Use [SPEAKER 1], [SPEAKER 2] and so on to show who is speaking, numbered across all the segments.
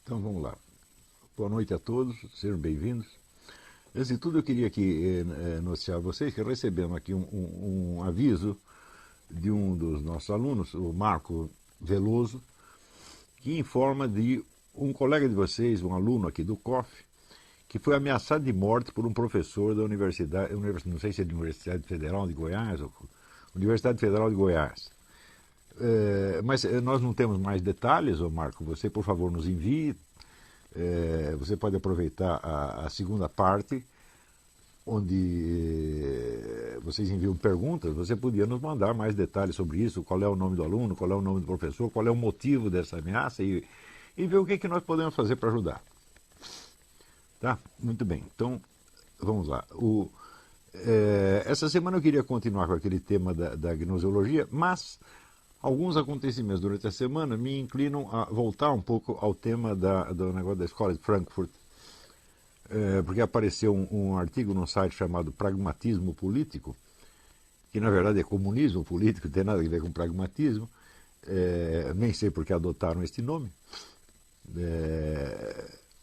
[SPEAKER 1] Então vamos lá. Boa noite a todos, sejam bem-vindos. Antes de tudo, eu queria aqui noticiar a vocês que recebemos aqui um aviso de um dos nossos alunos, o Marco Veloso, que informa de um colega de vocês, um aluno aqui do COF, que foi ameaçado de morte por um professor da universidade, não sei se é da Universidade Federal de Goiás ou Universidade Federal de Goiás. Mas nós não temos mais detalhes, ô Marco, você por favor nos envie. Você pode aproveitar a segunda parte, onde vocês enviam perguntas. Você podia nos mandar mais detalhes sobre isso, qual é o nome do aluno, qual é o nome do professor, qual é o motivo dessa ameaça e ver o que nós podemos fazer para ajudar. Tá? Muito bem, então vamos lá. Essa semana eu queria continuar com aquele tema da gnoseologia, mas alguns acontecimentos durante a semana me inclinam a voltar um pouco ao tema do negócio da escola de Frankfurt, porque apareceu um artigo no site chamado Pragmatismo Político, que na verdade é comunismo político, não tem nada a ver com pragmatismo, nem sei por que adotaram este nome,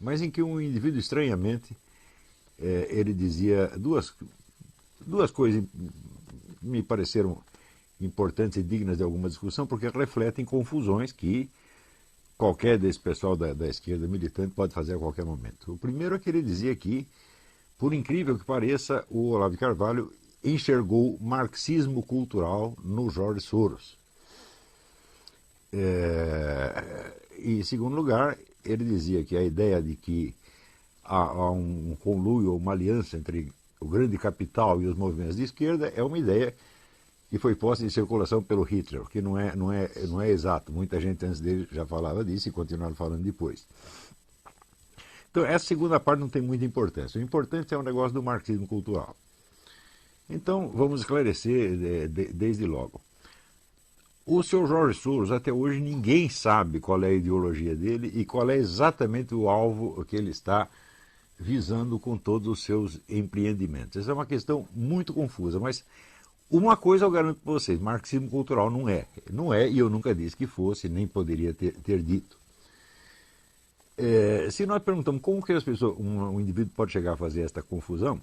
[SPEAKER 1] mas em que um indivíduo estranhamente ele dizia duas coisas me pareceram importantes e dignas de alguma discussão, porque refletem confusões que qualquer desse pessoal da esquerda militante pode fazer a qualquer momento. O primeiro é que ele dizia que, por incrível que pareça, o Olavo de Carvalho enxergou marxismo cultural no George Soros. E, em segundo lugar, ele dizia que a ideia de que há um conluio ou uma aliança entre o grande capital e os movimentos de esquerda é uma ideia que foi posta em circulação pelo Hitler, que não é exato. Muita gente antes dele já falava disso e continuaram falando depois. Então, essa segunda parte não tem muita importância. O importante é o negócio do marxismo cultural. Então, vamos esclarecer desde logo. O Sr. Jorge Soros, até hoje, ninguém sabe qual é a ideologia dele e qual é exatamente o alvo que ele está visando com todos os seus empreendimentos. Essa é uma questão muito confusa, mas uma coisa eu garanto para vocês, marxismo cultural não é. Não é, e eu nunca disse que fosse, nem poderia ter dito. Se nós perguntamos como que as pessoas, um indivíduo pode chegar a fazer esta confusão,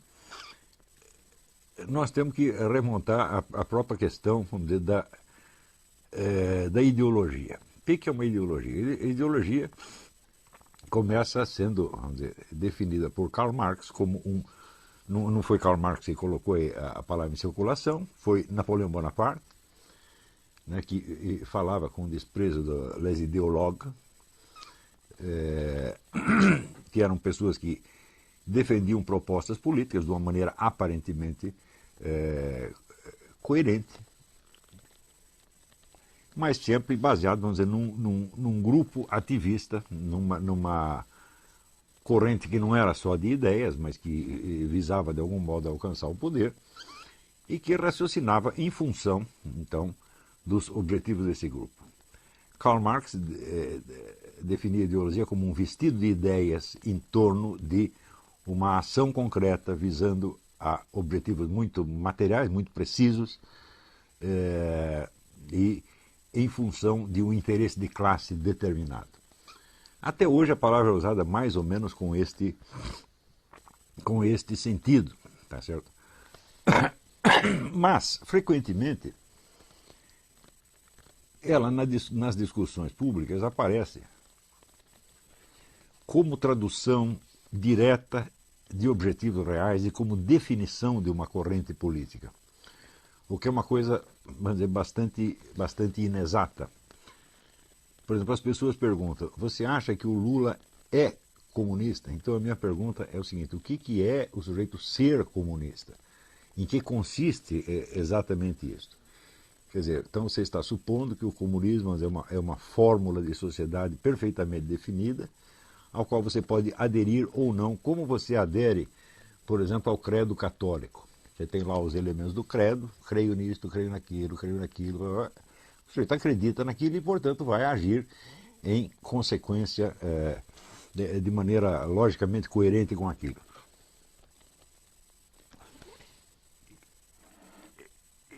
[SPEAKER 1] nós temos que remontar a própria questão, vamos dizer, da ideologia. O que é uma ideologia? A ideologia começa sendo, vamos dizer, definida por Karl Marx como não foi Karl Marx que colocou a palavra em circulação, foi Napoleão Bonaparte, né, que falava com desprezo das ideologues, que eram pessoas que defendiam propostas políticas de uma maneira aparentemente coerente, mas sempre baseado, vamos dizer, num grupo ativista, numa corrente que não era só de ideias, mas que visava de algum modo alcançar o poder e que raciocinava em função, então, dos objetivos desse grupo. Karl Marx definia a ideologia como um vestido de ideias em torno de uma ação concreta visando a objetivos muito materiais, muito precisos, e em função de um interesse de classe determinado. Até hoje a palavra é usada mais ou menos com este sentido, tá certo? Mas, frequentemente, ela nas discussões públicas aparece como tradução direta de objetivos reais e como definição de uma corrente política, o que é uma coisa, vamos dizer, bastante inexata. Por exemplo, as pessoas perguntam, você acha que o Lula é comunista? Então a minha pergunta é o seguinte, o que é o sujeito ser comunista? Em que consiste exatamente isso? Quer dizer, então você está supondo que o comunismo é uma fórmula de sociedade perfeitamente definida, ao qual você pode aderir ou não, como você adere, por exemplo, ao credo católico. Você tem lá os elementos do credo, creio nisto, creio naquilo, o sujeito acredita naquilo e, portanto, vai agir em consequência de maneira logicamente coerente com aquilo.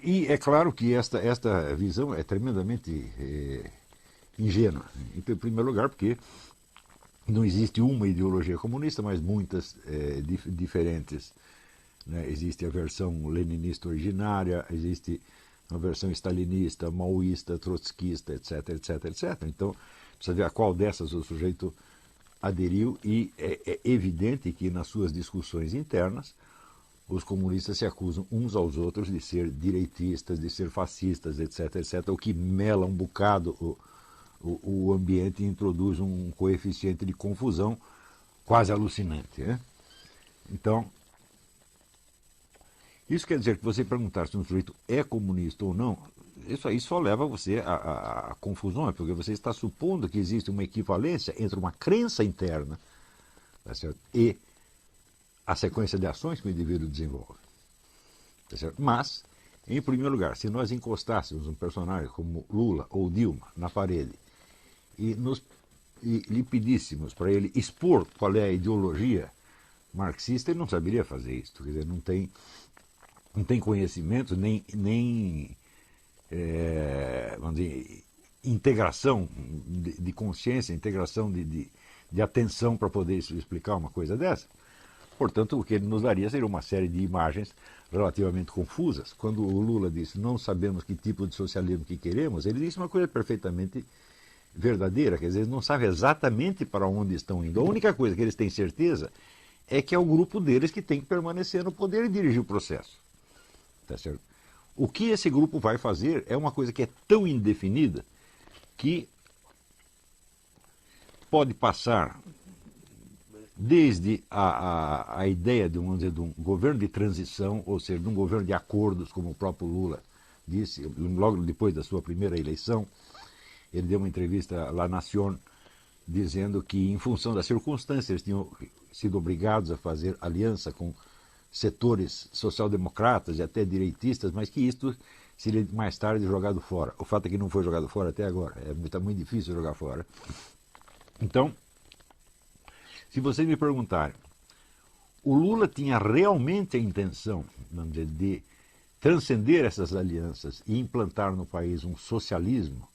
[SPEAKER 1] E é claro que esta visão é tremendamente ingênua. Em primeiro lugar, porque Não existe uma ideologia comunista, mas muitas diferentes. Né? Existe a versão leninista originária, existe a versão stalinista, maoísta, trotskista, etc, etc, etc. Então, precisa ver a qual dessas o sujeito aderiu e é evidente que nas suas discussões internas os comunistas se acusam uns aos outros de ser direitistas, de ser fascistas, etc, etc, o que mela um bocado o ambiente e introduz um coeficiente de confusão quase alucinante. Né? Então, isso quer dizer que você perguntar se um sujeito é comunista ou não, isso aí só leva você a confusões, porque você está supondo que existe uma equivalência entre uma crença interna, tá certo? E a sequência de ações que o indivíduo desenvolve. Tá certo? Mas, em primeiro lugar, se nós encostássemos um personagem como Lula ou Dilma na parede e lhe pedíssemos para ele expor qual é a ideologia marxista, ele não saberia fazer isso. Quer dizer, não tem conhecimento, nem vamos dizer, integração de consciência, integração de atenção para poder explicar uma coisa dessa. Portanto, o que ele nos daria seria uma série de imagens relativamente confusas. Quando o Lula disse não sabemos que tipo de socialismo que queremos, ele disse uma coisa perfeitamente verdadeira, quer dizer, eles não sabem exatamente para onde estão indo. A única coisa que eles têm certeza é que é o grupo deles que tem que permanecer no poder e dirigir o processo. Tá certo? O que esse grupo vai fazer é uma coisa que é tão indefinida que pode passar desde a ideia de, vamos dizer, de um governo de transição, ou seja, de um governo de acordos, como o próprio Lula disse, logo depois da sua primeira eleição. Ele deu uma entrevista à La Nación dizendo que, em função das circunstâncias, eles tinham sido obrigados a fazer aliança com setores social-democratas e até direitistas, mas que isto seria mais tarde jogado fora. O fato é que não foi jogado fora até agora. Está muito difícil jogar fora. Então, se vocês me perguntarem, o Lula tinha realmente a intenção, vamos dizer, de transcender essas alianças e implantar no país um socialismo?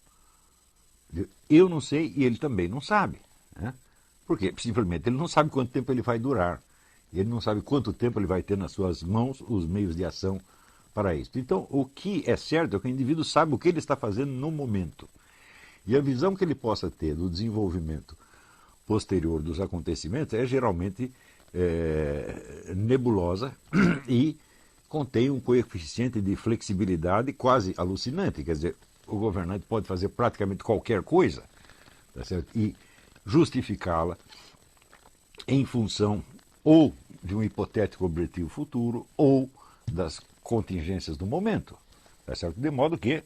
[SPEAKER 1] Eu não sei e ele também não sabe. Né? Porque simplesmente ele não sabe quanto tempo ele vai durar. Ele não sabe quanto tempo ele vai ter nas suas mãos os meios de ação para isso. Então, o que é certo é que o indivíduo sabe o que ele está fazendo no momento. E a visão que ele possa ter do desenvolvimento posterior dos acontecimentos é geralmente nebulosa e contém um coeficiente de flexibilidade quase alucinante. Quer dizer, o governante pode fazer praticamente qualquer coisa, tá certo? E justificá-la em função ou de um hipotético objetivo futuro ou das contingências do momento, tá certo? De modo que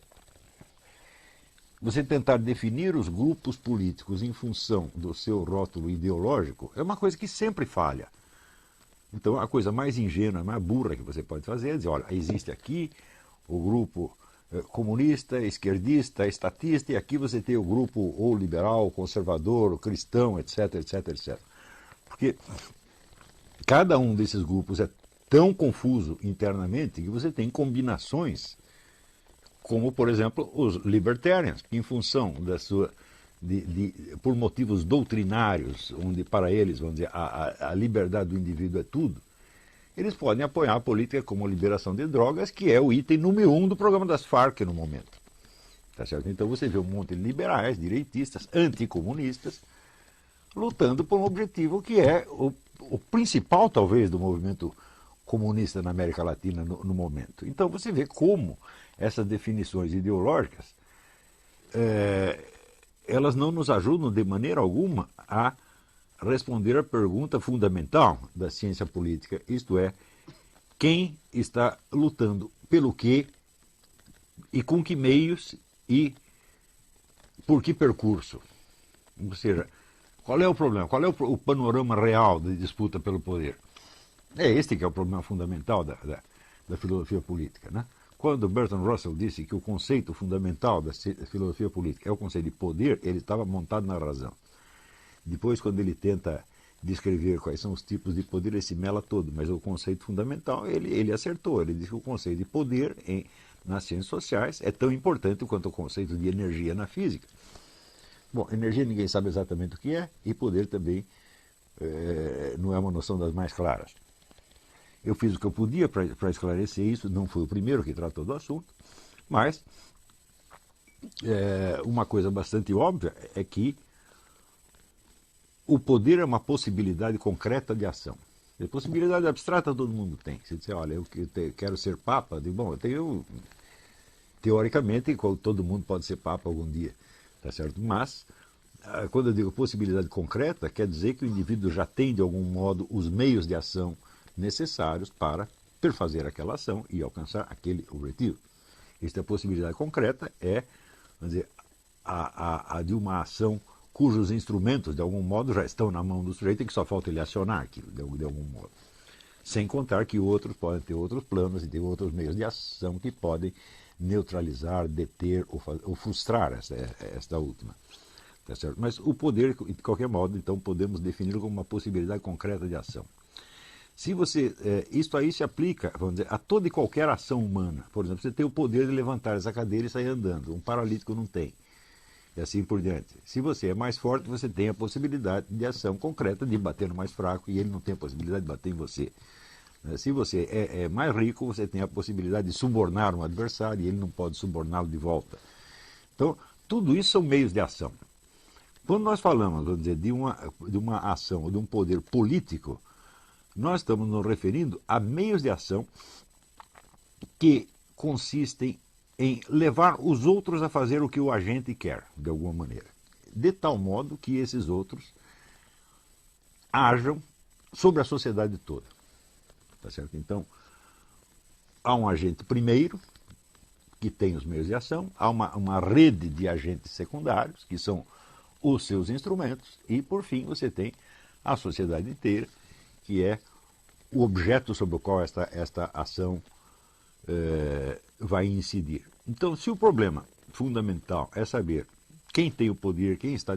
[SPEAKER 1] você tentar definir os grupos políticos em função do seu rótulo ideológico é uma coisa que sempre falha. Então, a coisa mais ingênua, mais burra que você pode fazer é dizer, olha, existe aqui o grupo comunista, esquerdista, estatista, e aqui você tem o grupo ou liberal, conservador, ou cristão, etc, etc, etc. Porque cada um desses grupos é tão confuso internamente que você tem combinações, como, por exemplo, os libertarians, que em função da sua... por motivos doutrinários, onde para eles, vamos dizer, a liberdade do indivíduo é tudo, eles podem apoiar a política como a liberação de drogas, que é o item número 1 do programa das Farc no momento. Tá certo? Então você vê um monte de liberais, direitistas, anticomunistas, lutando por um objetivo que é o principal, talvez, do movimento comunista na América Latina no momento. Então você vê como essas definições ideológicas elas não nos ajudam de maneira alguma a responder a pergunta fundamental da ciência política, isto é, quem está lutando pelo quê e com que meios e por que percurso. Ou seja, qual é o problema? Qual é o panorama real da disputa pelo poder? É este que é o problema fundamental da filosofia política, né? Quando Bertrand Russell disse que o conceito fundamental da filosofia política é o conceito de poder, ele estava montado na razão. Depois, quando ele tenta descrever quais são os tipos de poder, ele se mela todo, mas o conceito fundamental, ele acertou. Ele disse que o conceito de poder nas ciências sociais é tão importante quanto o conceito de energia na física. Bom, energia ninguém sabe exatamente o que é, e poder também não é uma noção das mais claras. Eu fiz o que eu podia para esclarecer isso, não fui o primeiro que tratou do assunto, mas uma coisa bastante óbvia é que o poder é uma possibilidade concreta de ação. A possibilidade abstrata todo mundo tem. Se disser, olha, eu quero ser papa, eu digo, bom, teoricamente todo mundo pode ser papa algum dia, tá certo? Mas quando eu digo possibilidade concreta, quer dizer que o indivíduo já tem de algum modo os meios de ação necessários para perfazer aquela ação e alcançar aquele objetivo. Esta possibilidade concreta é, vamos dizer, a de uma ação cujos instrumentos, de algum modo, já estão na mão do sujeito e que só falta ele acionar aquilo, de algum modo. Sem contar que outros podem ter outros planos e ter outros meios de ação que podem neutralizar, deter ou frustrar esta última. Tá certo? Mas o poder, de qualquer modo, então, podemos definir como uma possibilidade concreta de ação. Se você, isto aí se aplica, vamos dizer, a toda e qualquer ação humana. Por exemplo, você tem o poder de levantar essa cadeira e sair andando. Um paralítico não tem. E assim por diante. Se você é mais forte, você tem a possibilidade de ação concreta de bater no mais fraco e ele não tem a possibilidade de bater em você. Se você é mais rico, você tem a possibilidade de subornar um adversário e ele não pode suborná-lo de volta. Então, tudo isso são meios de ação. Quando nós falamos, vamos dizer, de uma ação ou de um poder político, nós estamos nos referindo a meios de ação que consistem em levar os outros a fazer o que o agente quer, de alguma maneira. De tal modo que esses outros ajam sobre a sociedade toda. Tá certo? Então, há um agente primeiro, que tem os meios de ação, há uma rede de agentes secundários, que são os seus instrumentos, e, por fim, você tem a sociedade inteira, que é o objeto sobre o qual esta ação vai incidir. Então, se o problema fundamental é saber quem tem o poder, quem está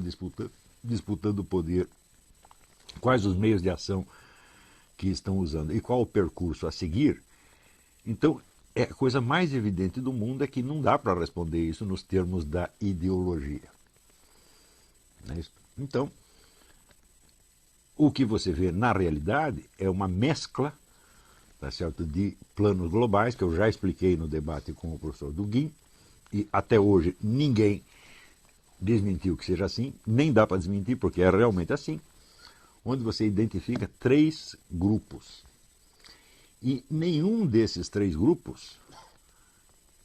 [SPEAKER 1] disputando o poder, quais os meios de ação que estão usando e qual o percurso a seguir, então a coisa mais evidente do mundo é que não dá para responder isso nos termos da ideologia. Não é isso? Então, o que você vê na realidade é uma mescla, tá certo, de planos globais, que eu já expliquei no debate com o professor Dugin, e até hoje ninguém desmentiu que seja assim, nem dá para desmentir porque é realmente assim, onde você identifica 3 grupos. E nenhum desses 3 grupos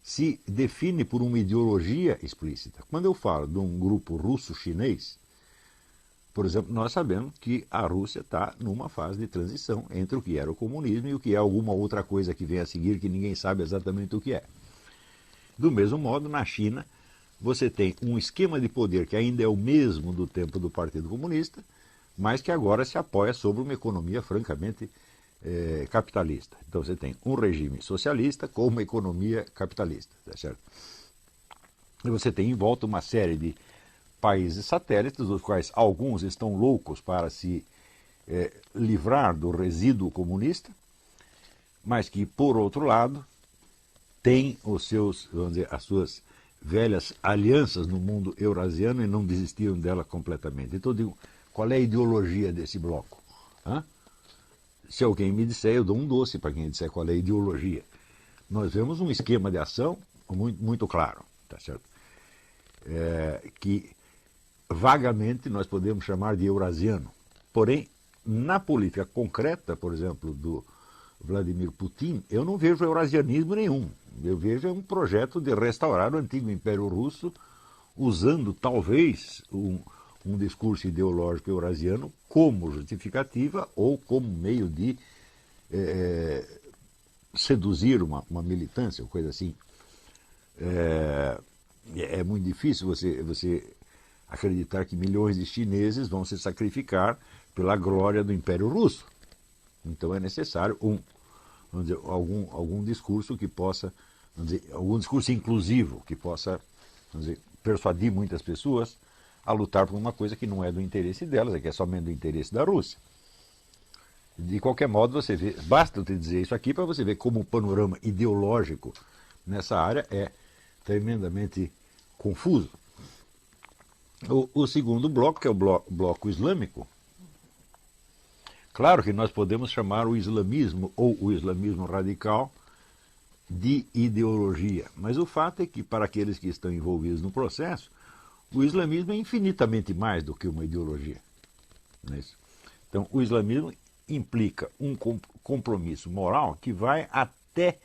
[SPEAKER 1] se define por uma ideologia explícita. Quando eu falo de um grupo russo-chinês, por exemplo, nós sabemos que a Rússia está numa fase de transição entre o que era o comunismo e o que é alguma outra coisa que vem a seguir que ninguém sabe exatamente o que é. Do mesmo modo, na China, você tem um esquema de poder que ainda é o mesmo do tempo do Partido Comunista, mas que agora se apoia sobre uma economia francamente capitalista. Então você tem um regime socialista com uma economia capitalista, tá certo? E você tem em volta uma série de países satélites, dos quais alguns estão loucos para se livrar do resíduo comunista, mas que, por outro lado, têm os seus, vamos dizer, as suas velhas alianças no mundo eurasiano e não desistiram dela completamente. Então eu digo, qual é a ideologia desse bloco? Hã? Se alguém me disser, eu dou um doce para quem disser qual é a ideologia. Nós vemos um esquema de ação muito, muito claro, tá certo? Que vagamente nós podemos chamar de eurasiano. Porém, na política concreta, por exemplo, do Vladimir Putin, eu não vejo eurasianismo nenhum. Eu vejo um projeto de restaurar o antigo Império Russo, usando talvez um discurso ideológico eurasiano como justificativa ou como meio de seduzir uma militância, ou coisa assim. É muito difícil você acreditar que milhões de chineses vão se sacrificar pela glória do Império Russo. Então é necessário vamos dizer, algum discurso que possa, vamos dizer, algum discurso inclusivo que possa, vamos dizer, persuadir muitas pessoas a lutar por uma coisa que não é do interesse delas, é que é somente do interesse da Rússia. De qualquer modo, você vê, basta eu te dizer isso aqui para você ver como o panorama ideológico nessa área é tremendamente confuso. O segundo bloco, que é o bloco islâmico, claro que nós podemos chamar o islamismo ou o islamismo radical de ideologia, mas o fato é que, para aqueles que estão envolvidos no processo, o islamismo é infinitamente mais do que uma ideologia. Não é isso? Então, o islamismo implica um compromisso moral que vai até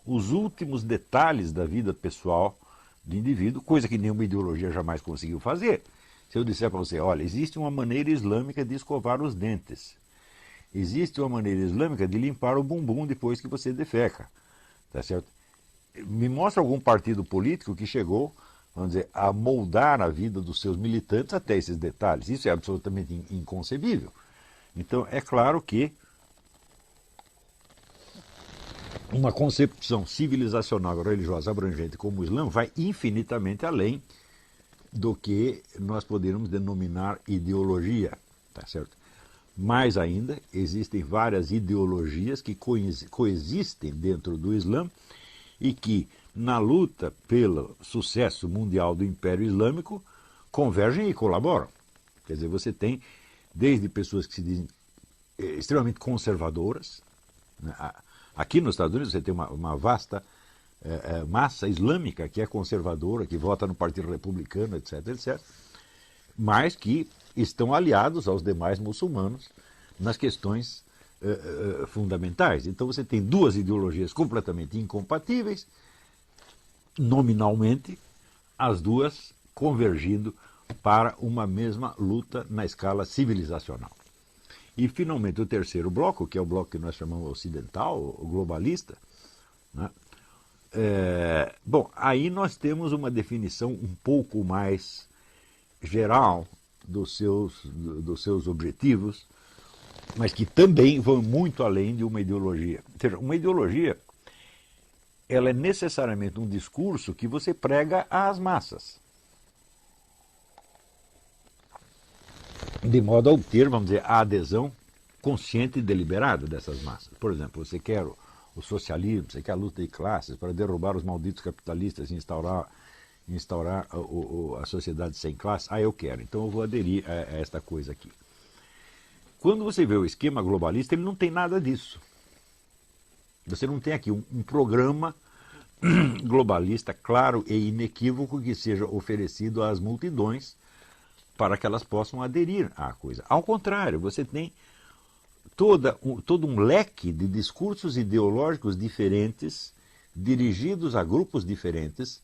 [SPEAKER 1] os últimos detalhes da vida pessoal do indivíduo, coisa que nenhuma ideologia jamais conseguiu fazer. Se eu disser para você, olha, existe uma maneira islâmica de escovar os dentes, existe uma maneira islâmica de limpar o bumbum depois que você defeca, tá certo? Me mostra algum partido político que chegou, vamos dizer, a moldar a vida dos seus militantes até esses detalhes. Isso é absolutamente inconcebível. Então, é claro que uma concepção civilizacional e religiosa abrangente como o Islã vai infinitamente além do que nós poderíamos denominar ideologia, tá certo? Mais ainda, existem várias ideologias que coexistem dentro do Islã e que, na luta pelo sucesso mundial do Império Islâmico, convergem e colaboram. Quer dizer, você tem desde pessoas que se dizem extremamente conservadoras. Aqui nos Estados Unidos você tem uma vasta massa islâmica que é conservadora, que vota no Partido Republicano, etc., etc., mas que estão aliados aos demais muçulmanos nas questões fundamentais. Então você tem duas ideologias completamente incompatíveis, nominalmente, as duas convergindo para uma mesma luta na escala civilizacional. E, finalmente, o terceiro bloco, que é o bloco que nós chamamos ocidental, o globalista, né? Bom, aí nós temos uma definição um pouco mais geral dos seus objetivos, mas que também vão muito além de uma ideologia. Ou seja, uma ideologia, ela é necessariamente um discurso que você prega às massas, de modo a obter, vamos dizer, a adesão consciente e deliberada dessas massas. Por exemplo, você quer o socialismo, você quer a luta de classes para derrubar os malditos capitalistas e instaurar a sociedade sem classe. Eu quero, então eu vou aderir a esta coisa aqui. Quando você vê o esquema globalista, ele não tem nada disso. Você não tem aqui um programa globalista claro e inequívoco que seja oferecido às multidões para que elas possam aderir à coisa. Ao contrário, você tem todo um leque de discursos ideológicos diferentes, dirigidos a grupos diferentes,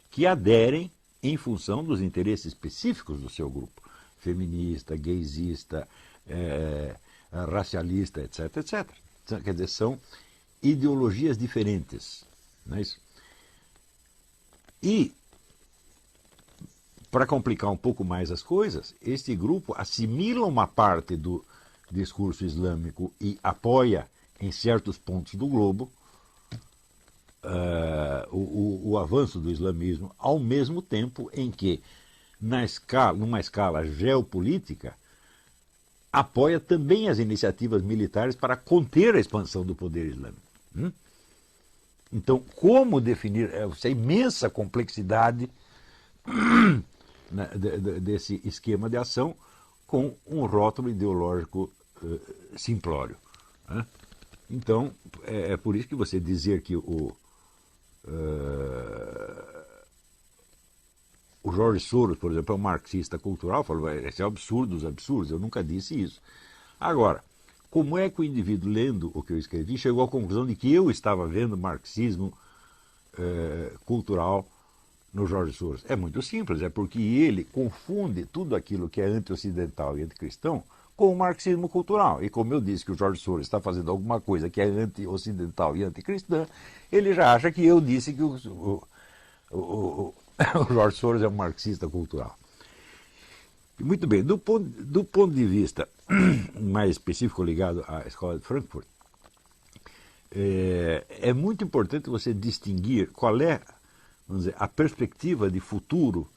[SPEAKER 1] que aderem em função dos interesses específicos do seu grupo. Feminista, gaysista, racialista, etc., etc. Quer dizer, são ideologias diferentes. Não é isso? E, para complicar um pouco mais as coisas, este grupo assimila uma parte do discurso islâmico e apoia, em certos pontos do globo, o avanço do islamismo, ao mesmo tempo em que, numa escala geopolítica, apoia também as iniciativas militares para conter a expansão do poder islâmico. Então, como definir essa imensa complexidade desse esquema de ação com um rótulo ideológico simplório? Então, é por isso que você dizer que o George Soros, por exemplo, é um marxista cultural, falou, esse é o absurdo dos absurdos, eu nunca disse isso. Agora, como é que o indivíduo, lendo o que eu escrevi, chegou à conclusão de que eu estava vendo marxismo cultural no George Soros? É muito simples, é porque ele confunde tudo aquilo que é anti-ocidental e anticristão com o marxismo cultural. E como eu disse que o George Soros está fazendo alguma coisa que é anti-ocidental e anticristã, ele já acha que eu disse que o George Soros é um marxista cultural. Muito bem, do ponto de vista mais específico ligado à escola de Frankfurt, é muito importante você distinguir qual é, vamos dizer, a perspectiva de futuro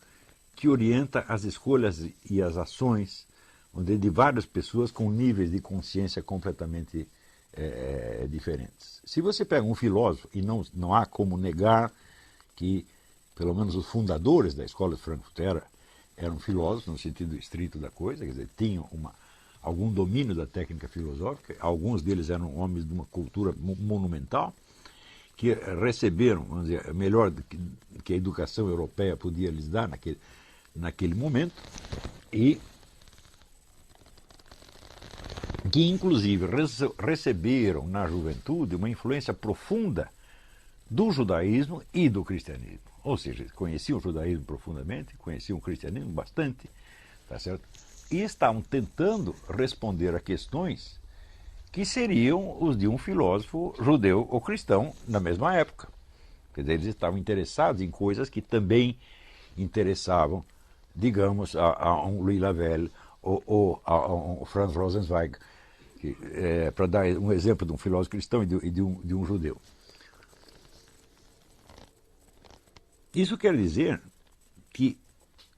[SPEAKER 1] que orienta as escolhas e as ações de várias pessoas com níveis de consciência completamente diferentes. Se você pega um filósofo, e não há como negar que, pelo menos os fundadores da escola de Frankfurt eram filósofos no sentido estrito da coisa, quer dizer, tinham algum domínio da técnica filosófica, alguns deles eram homens de uma cultura monumental, que receberam, vamos dizer, melhor do que a educação europeia podia lhes dar naquele momento, e que inclusive receberam na juventude uma influência profunda do judaísmo e do cristianismo. Ou seja, conheciam o judaísmo profundamente, conheciam o cristianismo bastante, tá certo? E estavam tentando responder a questões que seriam os de um filósofo judeu ou cristão na mesma época. Quer dizer, eles estavam interessados em coisas que também interessavam, digamos, a um Louis Lavelle ou a um Franz Rosenzweig, para dar um exemplo de um filósofo cristão e de um judeu. Isso quer dizer que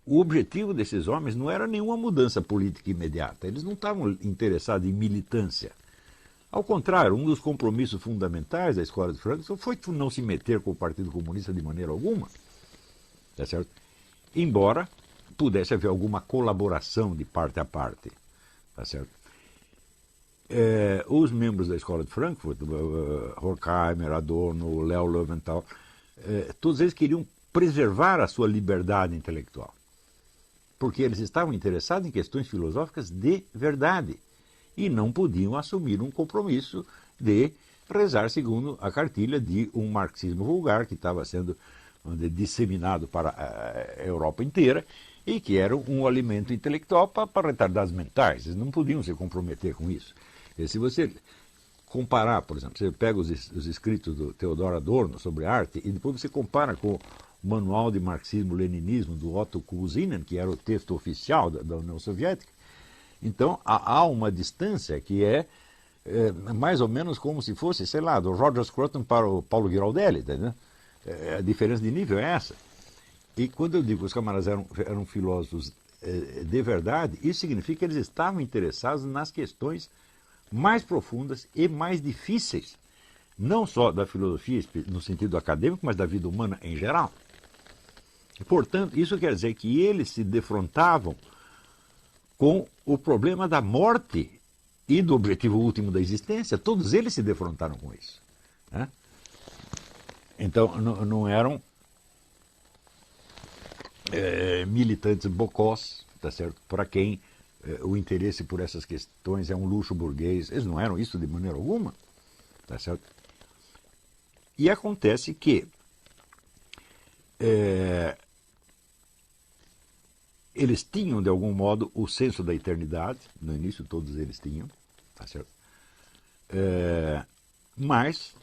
[SPEAKER 1] o objetivo desses homens não era nenhuma mudança política imediata. Eles não estavam interessados em militância. Ao contrário, um dos compromissos fundamentais da Escola de Frankfurt foi não se meter com o Partido Comunista de maneira alguma, tá certo? Embora pudesse haver alguma colaboração de parte a parte, tá certo? Os membros da Escola de Frankfurt, Horkheimer, Adorno, Leo Löwenthal, todos eles queriam preservar a sua liberdade intelectual, porque eles estavam interessados em questões filosóficas de verdade e não podiam assumir um compromisso de rezar segundo a cartilha de um marxismo vulgar que estava sendo disseminado para a Europa inteira e que era um alimento intelectual para retardados mentais. Eles não podiam se comprometer com isso. E se você comparar, por exemplo, você pega os escritos do Theodor Adorno sobre arte e depois você compara com o Manual de Marxismo-Leninismo do Otto Kuuzinen, que era o texto oficial da União Soviética, então há uma distância que é mais ou menos como se fosse, sei lá, do Roger Scruton para o Paulo Giraldelli, entendeu? A diferença de nível é essa. E quando eu digo que os camaradas eram filósofos de verdade, isso significa que eles estavam interessados nas questões mais profundas e mais difíceis, não só da filosofia no sentido acadêmico, mas da vida humana em geral. E, portanto, isso quer dizer que eles se defrontavam com o problema da morte e do objetivo último da existência. Todos eles se defrontaram com isso, né? Então, não eram militantes bocós, tá certo? Para quem o interesse por essas questões é um luxo burguês. Eles não eram isso de maneira alguma, tá certo? E acontece que eles tinham, de algum modo, o senso da eternidade. No início todos eles tinham, tá certo? Mas,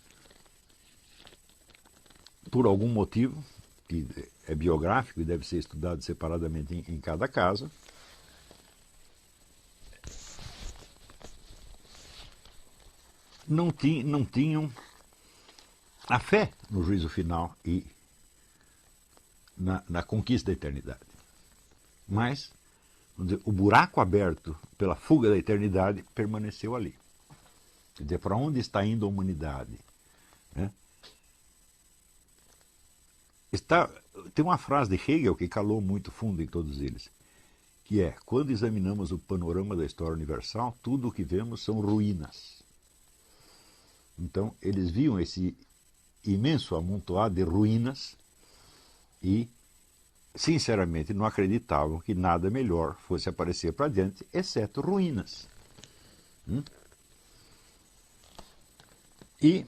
[SPEAKER 1] por algum motivo, que é biográfico e deve ser estudado separadamente em cada caso, não tinham a fé no juízo final e na conquista da eternidade. Mas, vamos dizer, o buraco aberto pela fuga da eternidade permaneceu ali. Quer dizer, para onde está indo a humanidade? Né? Tem uma frase de Hegel que calou muito fundo em todos eles, que é: quando examinamos o panorama da história universal, tudo o que vemos são ruínas. Então, eles viam esse imenso amontoado de ruínas e, sinceramente, não acreditavam que nada melhor fosse aparecer para diante, exceto ruínas. E,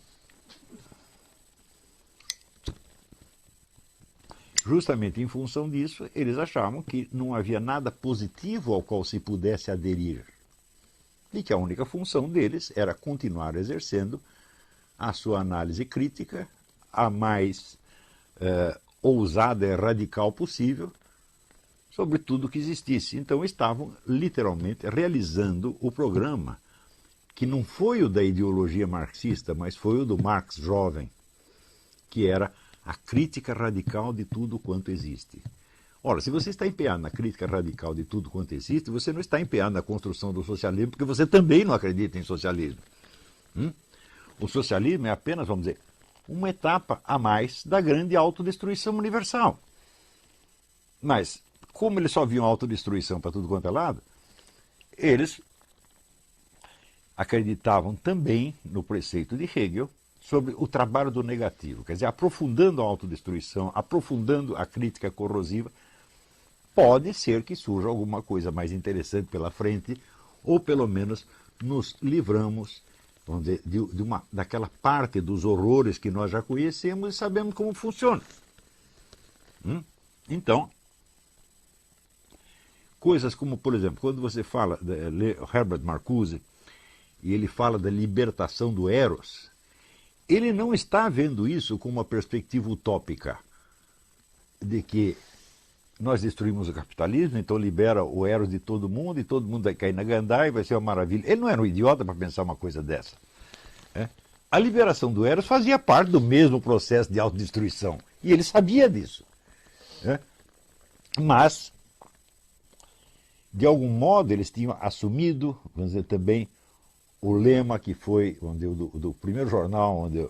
[SPEAKER 1] justamente em função disso, eles achavam que não havia nada positivo ao qual se pudesse aderir. E que a única função deles era continuar exercendo a sua análise crítica, a mais ousada e radical possível, sobre tudo que existisse. Então estavam literalmente realizando o programa, que não foi o da ideologia marxista, mas foi o do Marx jovem, que era a crítica radical de tudo quanto existe. Ora, se você está empenhado na crítica radical de tudo quanto existe, você não está empenhado na construção do socialismo, porque você também não acredita em socialismo. O socialismo é apenas, vamos dizer, uma etapa a mais da grande autodestruição universal. Mas, como eles só viam autodestruição para tudo quanto é lado, eles acreditavam também no preceito de Hegel sobre o trabalho do negativo, quer dizer, aprofundando a autodestruição, aprofundando a crítica corrosiva, pode ser que surja alguma coisa mais interessante pela frente, ou pelo menos nos livramos, vamos dizer, daquela parte dos horrores que nós já conhecemos e sabemos como funciona. Então, coisas como, por exemplo, quando você fala, lê Herbert Marcuse, e ele fala da libertação do Eros, ele não está vendo isso com uma perspectiva utópica, de que nós destruímos o capitalismo, então libera o Eros de todo mundo, e todo mundo vai cair na gandaia, e vai ser uma maravilha. Ele não era um idiota para pensar uma coisa dessa. A liberação do Eros fazia parte do mesmo processo de autodestruição, e ele sabia disso. Mas, de algum modo, eles tinham assumido, vamos dizer, também o lema que foi, vamos dizer, do primeiro jornal onde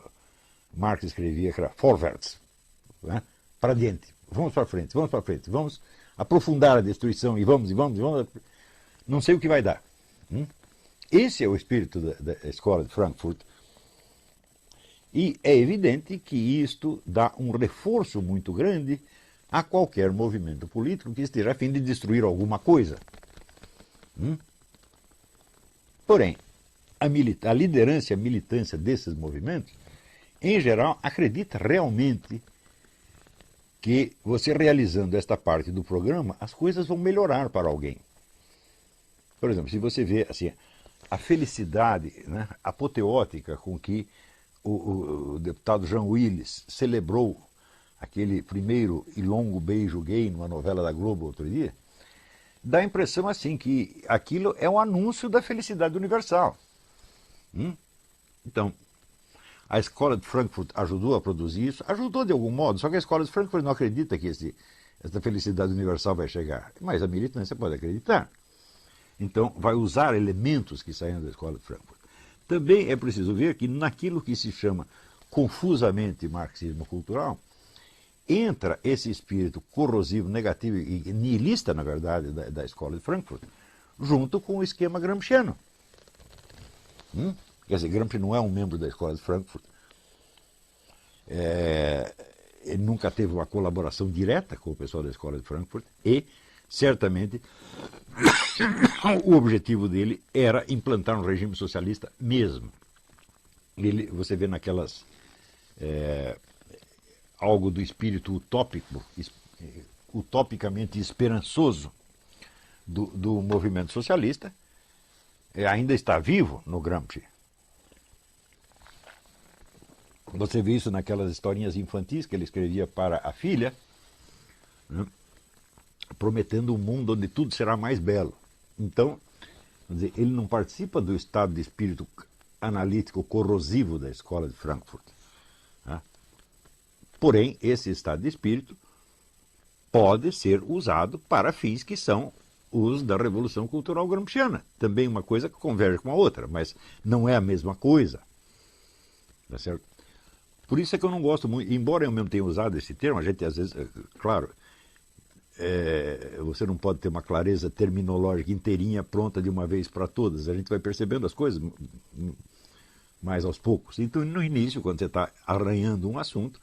[SPEAKER 1] Marx escrevia, que era Vorwärts, para diante, vamos para frente, vamos aprofundar a destruição e vamos, não sei o que vai dar. Esse é o espírito da escola de Frankfurt, e é evidente que isto dá um reforço muito grande a qualquer movimento político que esteja a fim de destruir alguma coisa. Porém, a liderança e a militância desses movimentos, em geral, acredita realmente que você realizando esta parte do programa, as coisas vão melhorar para alguém. Por exemplo, se você vê assim, a felicidade, né, apoteótica com que o deputado Jean Willis celebrou aquele primeiro e longo beijo gay numa novela da Globo outro dia, dá a impressão assim que aquilo é um anúncio da felicidade universal. Então, a escola de Frankfurt ajudou a produzir isso, ajudou de algum modo, só que a escola de Frankfurt não acredita que essa felicidade universal vai chegar, mas a militância pode acreditar. Então, vai usar elementos que saíram da escola de Frankfurt. Também é preciso ver que naquilo que se chama confusamente marxismo cultural, entra esse espírito corrosivo, negativo e nihilista, na verdade, da escola de Frankfurt, junto com o esquema gramsciano. Quer dizer, Gramsci não é um membro da escola de Frankfurt. Ele nunca teve uma colaboração direta com o pessoal da escola de Frankfurt e, certamente, o objetivo dele era implantar um regime socialista mesmo. Você vê naquelas... algo do espírito utópico, utopicamente esperançoso do movimento socialista, ainda está vivo no Gramsci. Você vê isso naquelas historinhas infantis que ele escrevia para a filha, prometendo um mundo onde tudo será mais belo. Então, quer dizer, ele não participa do estado de espírito analítico corrosivo da escola de Frankfurt. Porém, esse estado de espírito pode ser usado para fins que são os da Revolução Cultural Gramsciana. Também uma coisa que converge com a outra, mas não é a mesma coisa. Tá certo? Por isso é que eu não gosto muito, embora eu mesmo tenha usado esse termo, a gente às vezes, claro, você não pode ter uma clareza terminológica inteirinha pronta de uma vez para todas. A gente vai percebendo as coisas mais aos poucos. Então, no início, quando você está arranhando um assunto,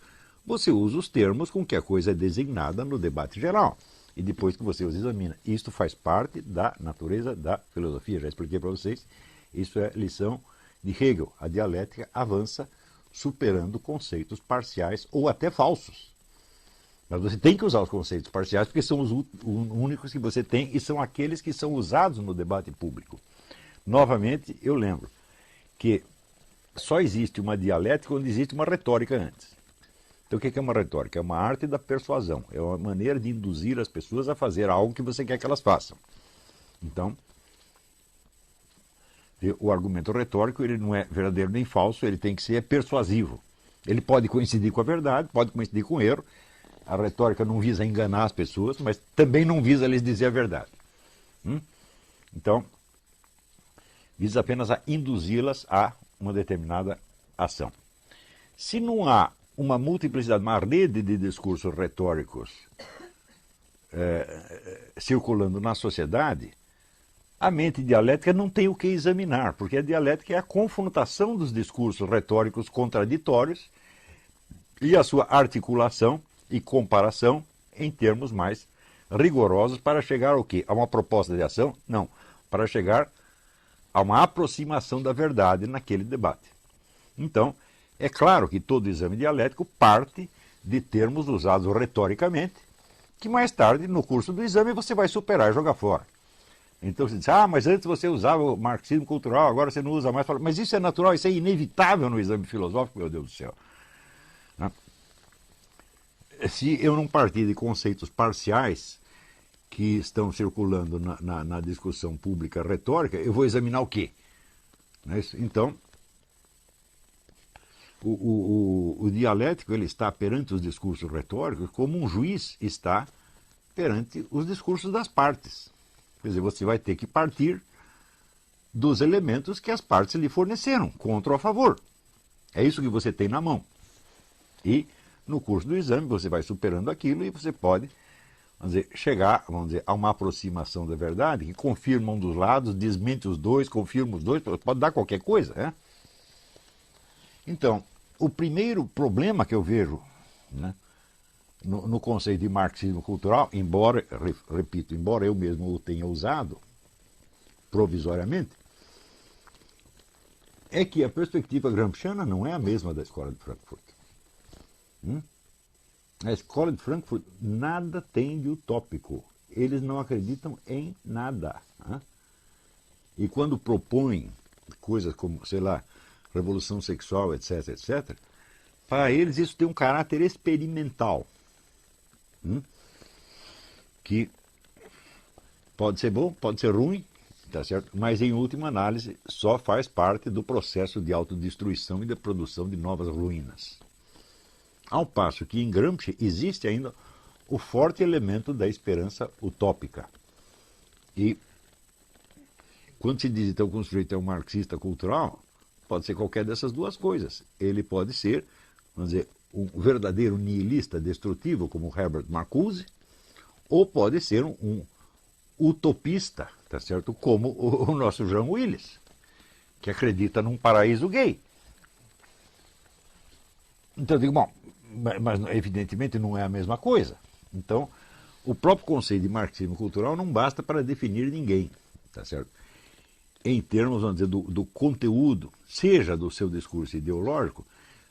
[SPEAKER 1] você usa os termos com que a coisa é designada no debate geral. E depois que você os examina. Isto faz parte da natureza da filosofia. Já expliquei para vocês. Isso é lição de Hegel. A dialética avança superando conceitos parciais ou até falsos. Mas você tem que usar os conceitos parciais porque são os únicos que você tem e são aqueles que são usados no debate público. Novamente, eu lembro que só existe uma dialética onde existe uma retórica antes. Então, o que é uma retórica? É uma arte da persuasão. É uma maneira de induzir as pessoas a fazer algo que você quer que elas façam. Então, o argumento retórico ele não é verdadeiro nem falso, ele tem que ser persuasivo. Ele pode coincidir com a verdade, pode coincidir com o erro. A retórica não visa enganar as pessoas, mas também não visa lhes dizer a verdade. Então, visa apenas a induzi-las a uma determinada ação. Se não há uma multiplicidade, uma rede de discursos retóricos circulando na sociedade, a mente dialética não tem o que examinar, porque a dialética é a confrontação dos discursos retóricos contraditórios e a sua articulação e comparação em termos mais rigorosos para chegar ao quê? A uma proposta de ação? Não, para chegar a uma aproximação da verdade naquele debate. Então, é claro que todo exame dialético parte de termos usados retoricamente, que mais tarde, no curso do exame, você vai superar e jogar fora. Então você diz, mas antes você usava o marxismo cultural, agora você não usa mais. Mas isso é natural, isso é inevitável no exame filosófico, meu Deus do céu. Se eu não partir de conceitos parciais que estão circulando na discussão pública retórica, eu vou examinar o quê? Então, o dialético ele está perante os discursos retóricos como um juiz está perante os discursos das partes. Quer dizer, você vai ter que partir dos elementos que as partes lhe forneceram, contra ou a favor. É isso que você tem na mão. E no curso do exame você vai superando aquilo e você pode, chegar, a uma aproximação da verdade que confirma um dos lados, desmente os dois, confirma os dois, pode dar qualquer coisa, né? Então, o primeiro problema que eu vejo, né, no conceito de marxismo cultural, embora eu mesmo o tenha usado provisoriamente, é que a perspectiva gramsciana não é a mesma da Escola de Frankfurt. A Escola de Frankfurt nada tem de utópico. Eles não acreditam em nada. E quando propõem coisas como, sei lá, revolução sexual, etc., etc., para eles isso tem um caráter experimental. Que pode ser bom, pode ser ruim, tá certo? Mas em última análise só faz parte do processo de autodestruição e da produção de novas ruínas. Ao passo que em Gramsci existe ainda o forte elemento da esperança utópica. E quando se diz então que um sujeito é um marxista cultural, pode ser qualquer dessas duas coisas. Ele pode ser, vamos dizer, um verdadeiro nihilista destrutivo, como Herbert Marcuse, ou pode ser um utopista, tá certo? Como o nosso John Willis, que acredita num paraíso gay. Então eu digo, bom, mas evidentemente não é a mesma coisa. Então, o próprio conceito de marxismo cultural não basta para definir ninguém, tá certo? Em termos, vamos dizer, do conteúdo, seja do seu discurso ideológico,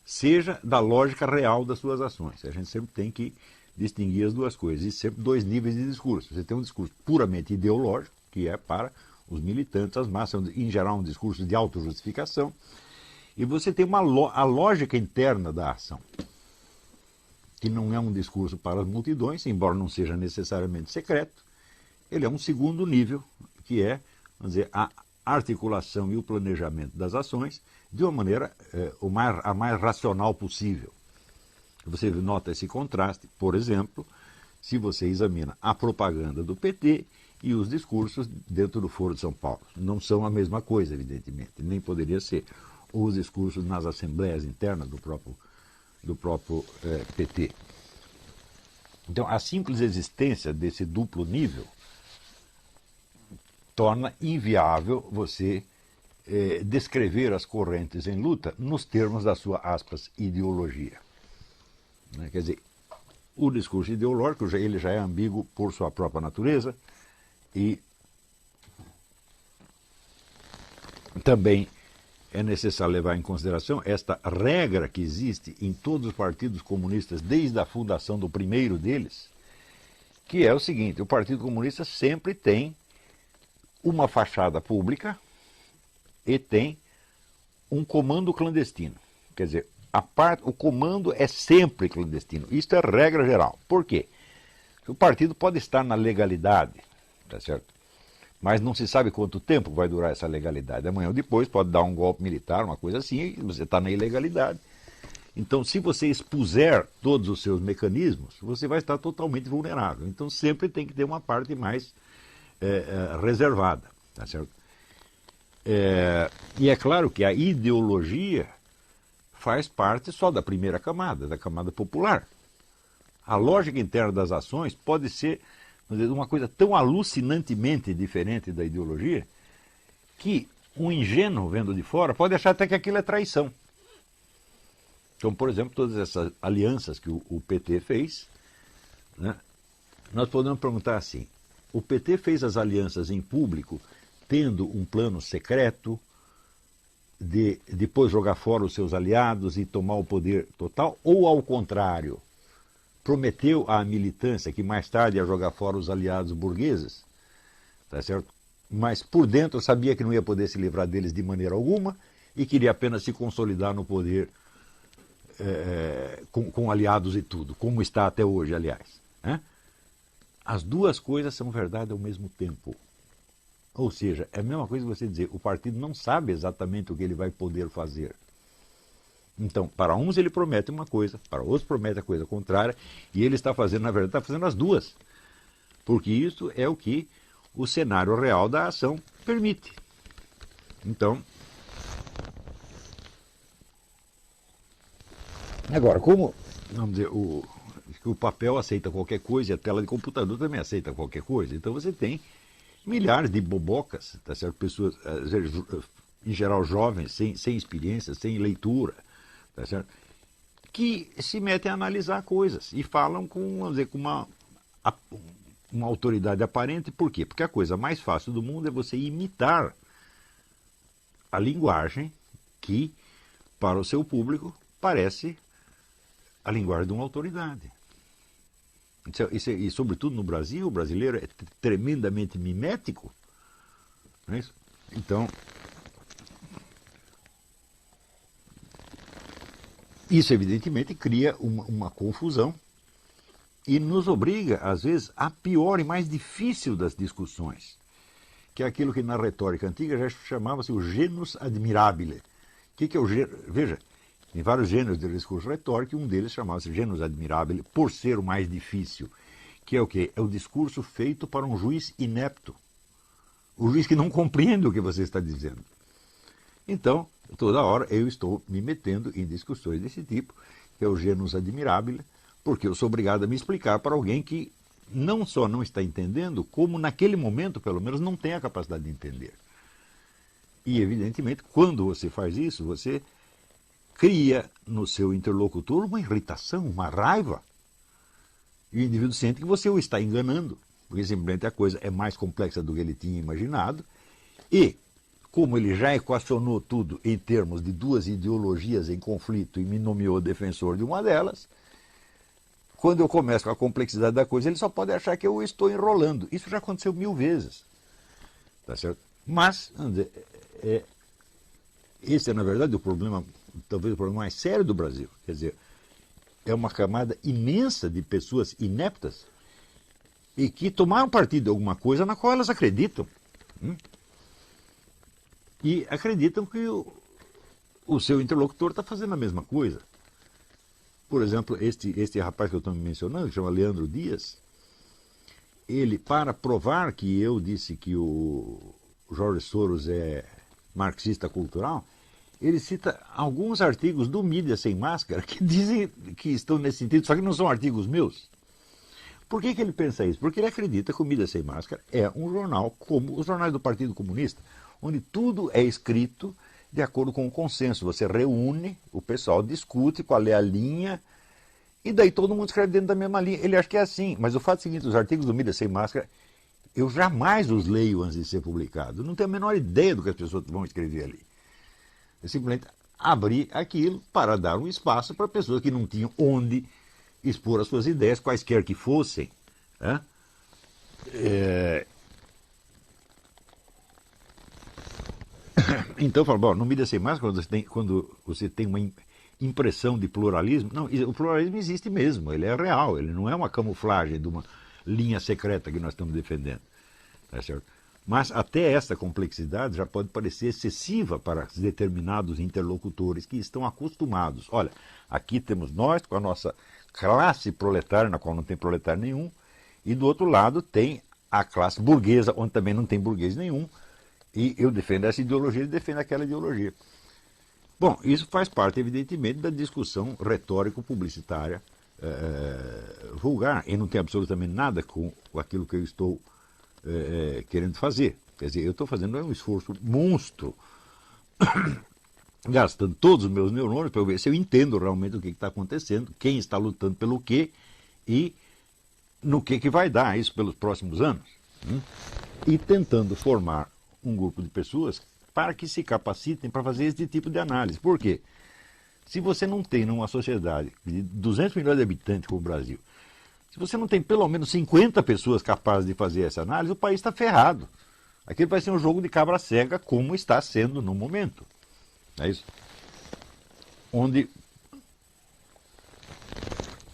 [SPEAKER 1] seja da lógica real das suas ações. A gente sempre tem que distinguir as duas coisas. Existem sempre dois níveis de discurso. Você tem um discurso puramente ideológico, que é para os militantes, as massas, em geral um discurso de autojustificação, e você tem a lógica interna da ação, que não é um discurso para as multidões, embora não seja necessariamente secreto. Ele é um segundo nível, que é, vamos dizer, a articulação e o planejamento das ações de uma maneira a mais racional possível. Você nota esse contraste, por exemplo, se você examina a propaganda do PT e os discursos dentro do Foro de São Paulo. Não são a mesma coisa, evidentemente, nem poderia ser. Ou os discursos nas assembleias internas do próprio PT. Então, a simples existência desse duplo nível torna inviável você descrever as correntes em luta nos termos da sua, aspas, ideologia. Quer dizer, o discurso ideológico ele já é ambíguo por sua própria natureza e também é necessário levar em consideração esta regra que existe em todos os partidos comunistas desde a fundação do primeiro deles, que é o seguinte: o Partido Comunista sempre tem uma fachada pública e tem um comando clandestino. Quer dizer, o comando é sempre clandestino. Isto é regra geral. Por quê? Porque o partido pode estar na legalidade, tá certo? Mas não se sabe quanto tempo vai durar essa legalidade. Amanhã ou depois pode dar um golpe militar, uma coisa assim, e você está na ilegalidade. Então, se você expuser todos os seus mecanismos, você vai estar totalmente vulnerável. Então, sempre tem que ter uma parte mais reservada, tá certo? E é claro que a ideologia faz parte só da primeira camada, da camada popular. A lógica interna das ações pode ser, uma coisa tão alucinantemente diferente da ideologia, que um ingênuo vendo de fora pode achar até que aquilo é traição. Então, por exemplo, todas essas alianças que o PT fez, né, nós podemos perguntar assim, o PT fez as alianças em público tendo um plano secreto de depois jogar fora os seus aliados e tomar o poder total, ou ao contrário, prometeu à militância que mais tarde ia jogar fora os aliados burgueses, tá certo? Mas por dentro sabia que não ia poder se livrar deles de maneira alguma e queria apenas se consolidar no poder com aliados e tudo, como está até hoje, aliás. Né? As duas coisas são verdade ao mesmo tempo. Ou seja, é a mesma coisa que você dizer, o partido não sabe exatamente o que ele vai poder fazer. Então, para uns ele promete uma coisa, para outros promete a coisa contrária, e ele está fazendo, na verdade, está fazendo as duas. Porque isso é o que o cenário real da ação permite. Então, agora, como, vamos dizer, o papel aceita qualquer coisa e a tela de computador também aceita qualquer coisa, então você tem milhares de bobocas, tá certo? Pessoas, em geral jovens, sem experiência, sem leitura, tá certo? Que se metem a analisar coisas e falam com, vamos dizer, com uma autoridade aparente. Por quê? Porque a coisa mais fácil do mundo é você imitar a linguagem que, para o seu público, parece a linguagem de uma autoridade. E, sobretudo no Brasil, o brasileiro é tremendamente mimético. Não é isso? Então, isso evidentemente cria uma confusão e nos obriga, às vezes, à pior e mais difícil das discussões, que é aquilo que na retórica antiga já chamava-se o genus admirabile. O que é o genus? Veja, tem vários gêneros de discurso retórico, e um deles chamava-se genus admirabile, por ser o mais difícil, que é o quê? É o discurso feito para um juiz inepto, o juiz que não compreende o que você está dizendo. Então, toda hora eu estou me metendo em discussões desse tipo, que é o genus admirabile, porque eu sou obrigado a me explicar para alguém que não só não está entendendo, como naquele momento, pelo menos, não tem a capacidade de entender. E, evidentemente, quando você faz isso, você cria no seu interlocutor uma irritação, uma raiva. E o indivíduo sente que você o está enganando, porque simplesmente a coisa é mais complexa do que ele tinha imaginado. E, como ele já equacionou tudo em termos de duas ideologias em conflito e me nomeou defensor de uma delas, quando eu começo com a complexidade da coisa, ele só pode achar que eu estou enrolando. Isso já aconteceu 1000 vezes. Tá certo? Mas, vamos dizer, esse é, na verdade, o problema, talvez o problema mais sério do Brasil. Quer dizer, é uma camada imensa de pessoas ineptas e que tomaram partido de alguma coisa na qual elas acreditam. E acreditam que o seu interlocutor está fazendo a mesma coisa. Por exemplo, este rapaz que eu estou mencionando, que chama Leandro Dias, ele, para provar que eu disse que o Jorge Soros é marxista cultural, ele cita alguns artigos do Mídia Sem Máscara que dizem que estão nesse sentido, só que não são artigos meus. Por que ele pensa isso? Porque ele acredita que o Mídia Sem Máscara é um jornal como os jornais do Partido Comunista, onde tudo é escrito de acordo com o consenso. Você reúne, o pessoal discute qual é a linha, e daí todo mundo escreve dentro da mesma linha. Ele acha que é assim, mas o fato é o seguinte, os artigos do Mídia Sem Máscara, eu jamais os leio antes de ser publicado. Não tenho a menor ideia do que as pessoas vão escrever ali. Eu simplesmente abri aquilo para dar um espaço para pessoas que não tinham onde expor as suas ideias, quaisquer que fossem. Né? Então, eu falo, bom, no Mídia Sem Máscara, quando você tem uma impressão de pluralismo, não, o pluralismo existe mesmo, ele é real, ele não é uma camuflagem de uma linha secreta que nós estamos defendendo. Tá certo? Mas até essa complexidade já pode parecer excessiva para determinados interlocutores que estão acostumados. Olha, aqui temos nós com a nossa classe proletária, na qual não tem proletário nenhum, e do outro lado tem a classe burguesa, onde também não tem burguês nenhum, e eu defendo essa ideologia, ele defende aquela ideologia. Bom, isso faz parte, evidentemente, da discussão retórico-publicitária vulgar e não tem absolutamente nada com aquilo que eu estou querendo fazer. Quer dizer, eu estou fazendo um esforço monstro, gastando todos os meus neurônios para ver se eu entendo realmente o que está acontecendo, quem está lutando pelo quê e no que vai dar isso pelos próximos anos. E tentando formar um grupo de pessoas para que se capacitem para fazer esse tipo de análise. Por quê? Se você não tem numa sociedade de 200 milhões de habitantes como o Brasil, se você não tem pelo menos 50 pessoas capazes de fazer essa análise, o país está ferrado. Aquilo vai ser um jogo de cabra cega, como está sendo no momento. É isso? Onde,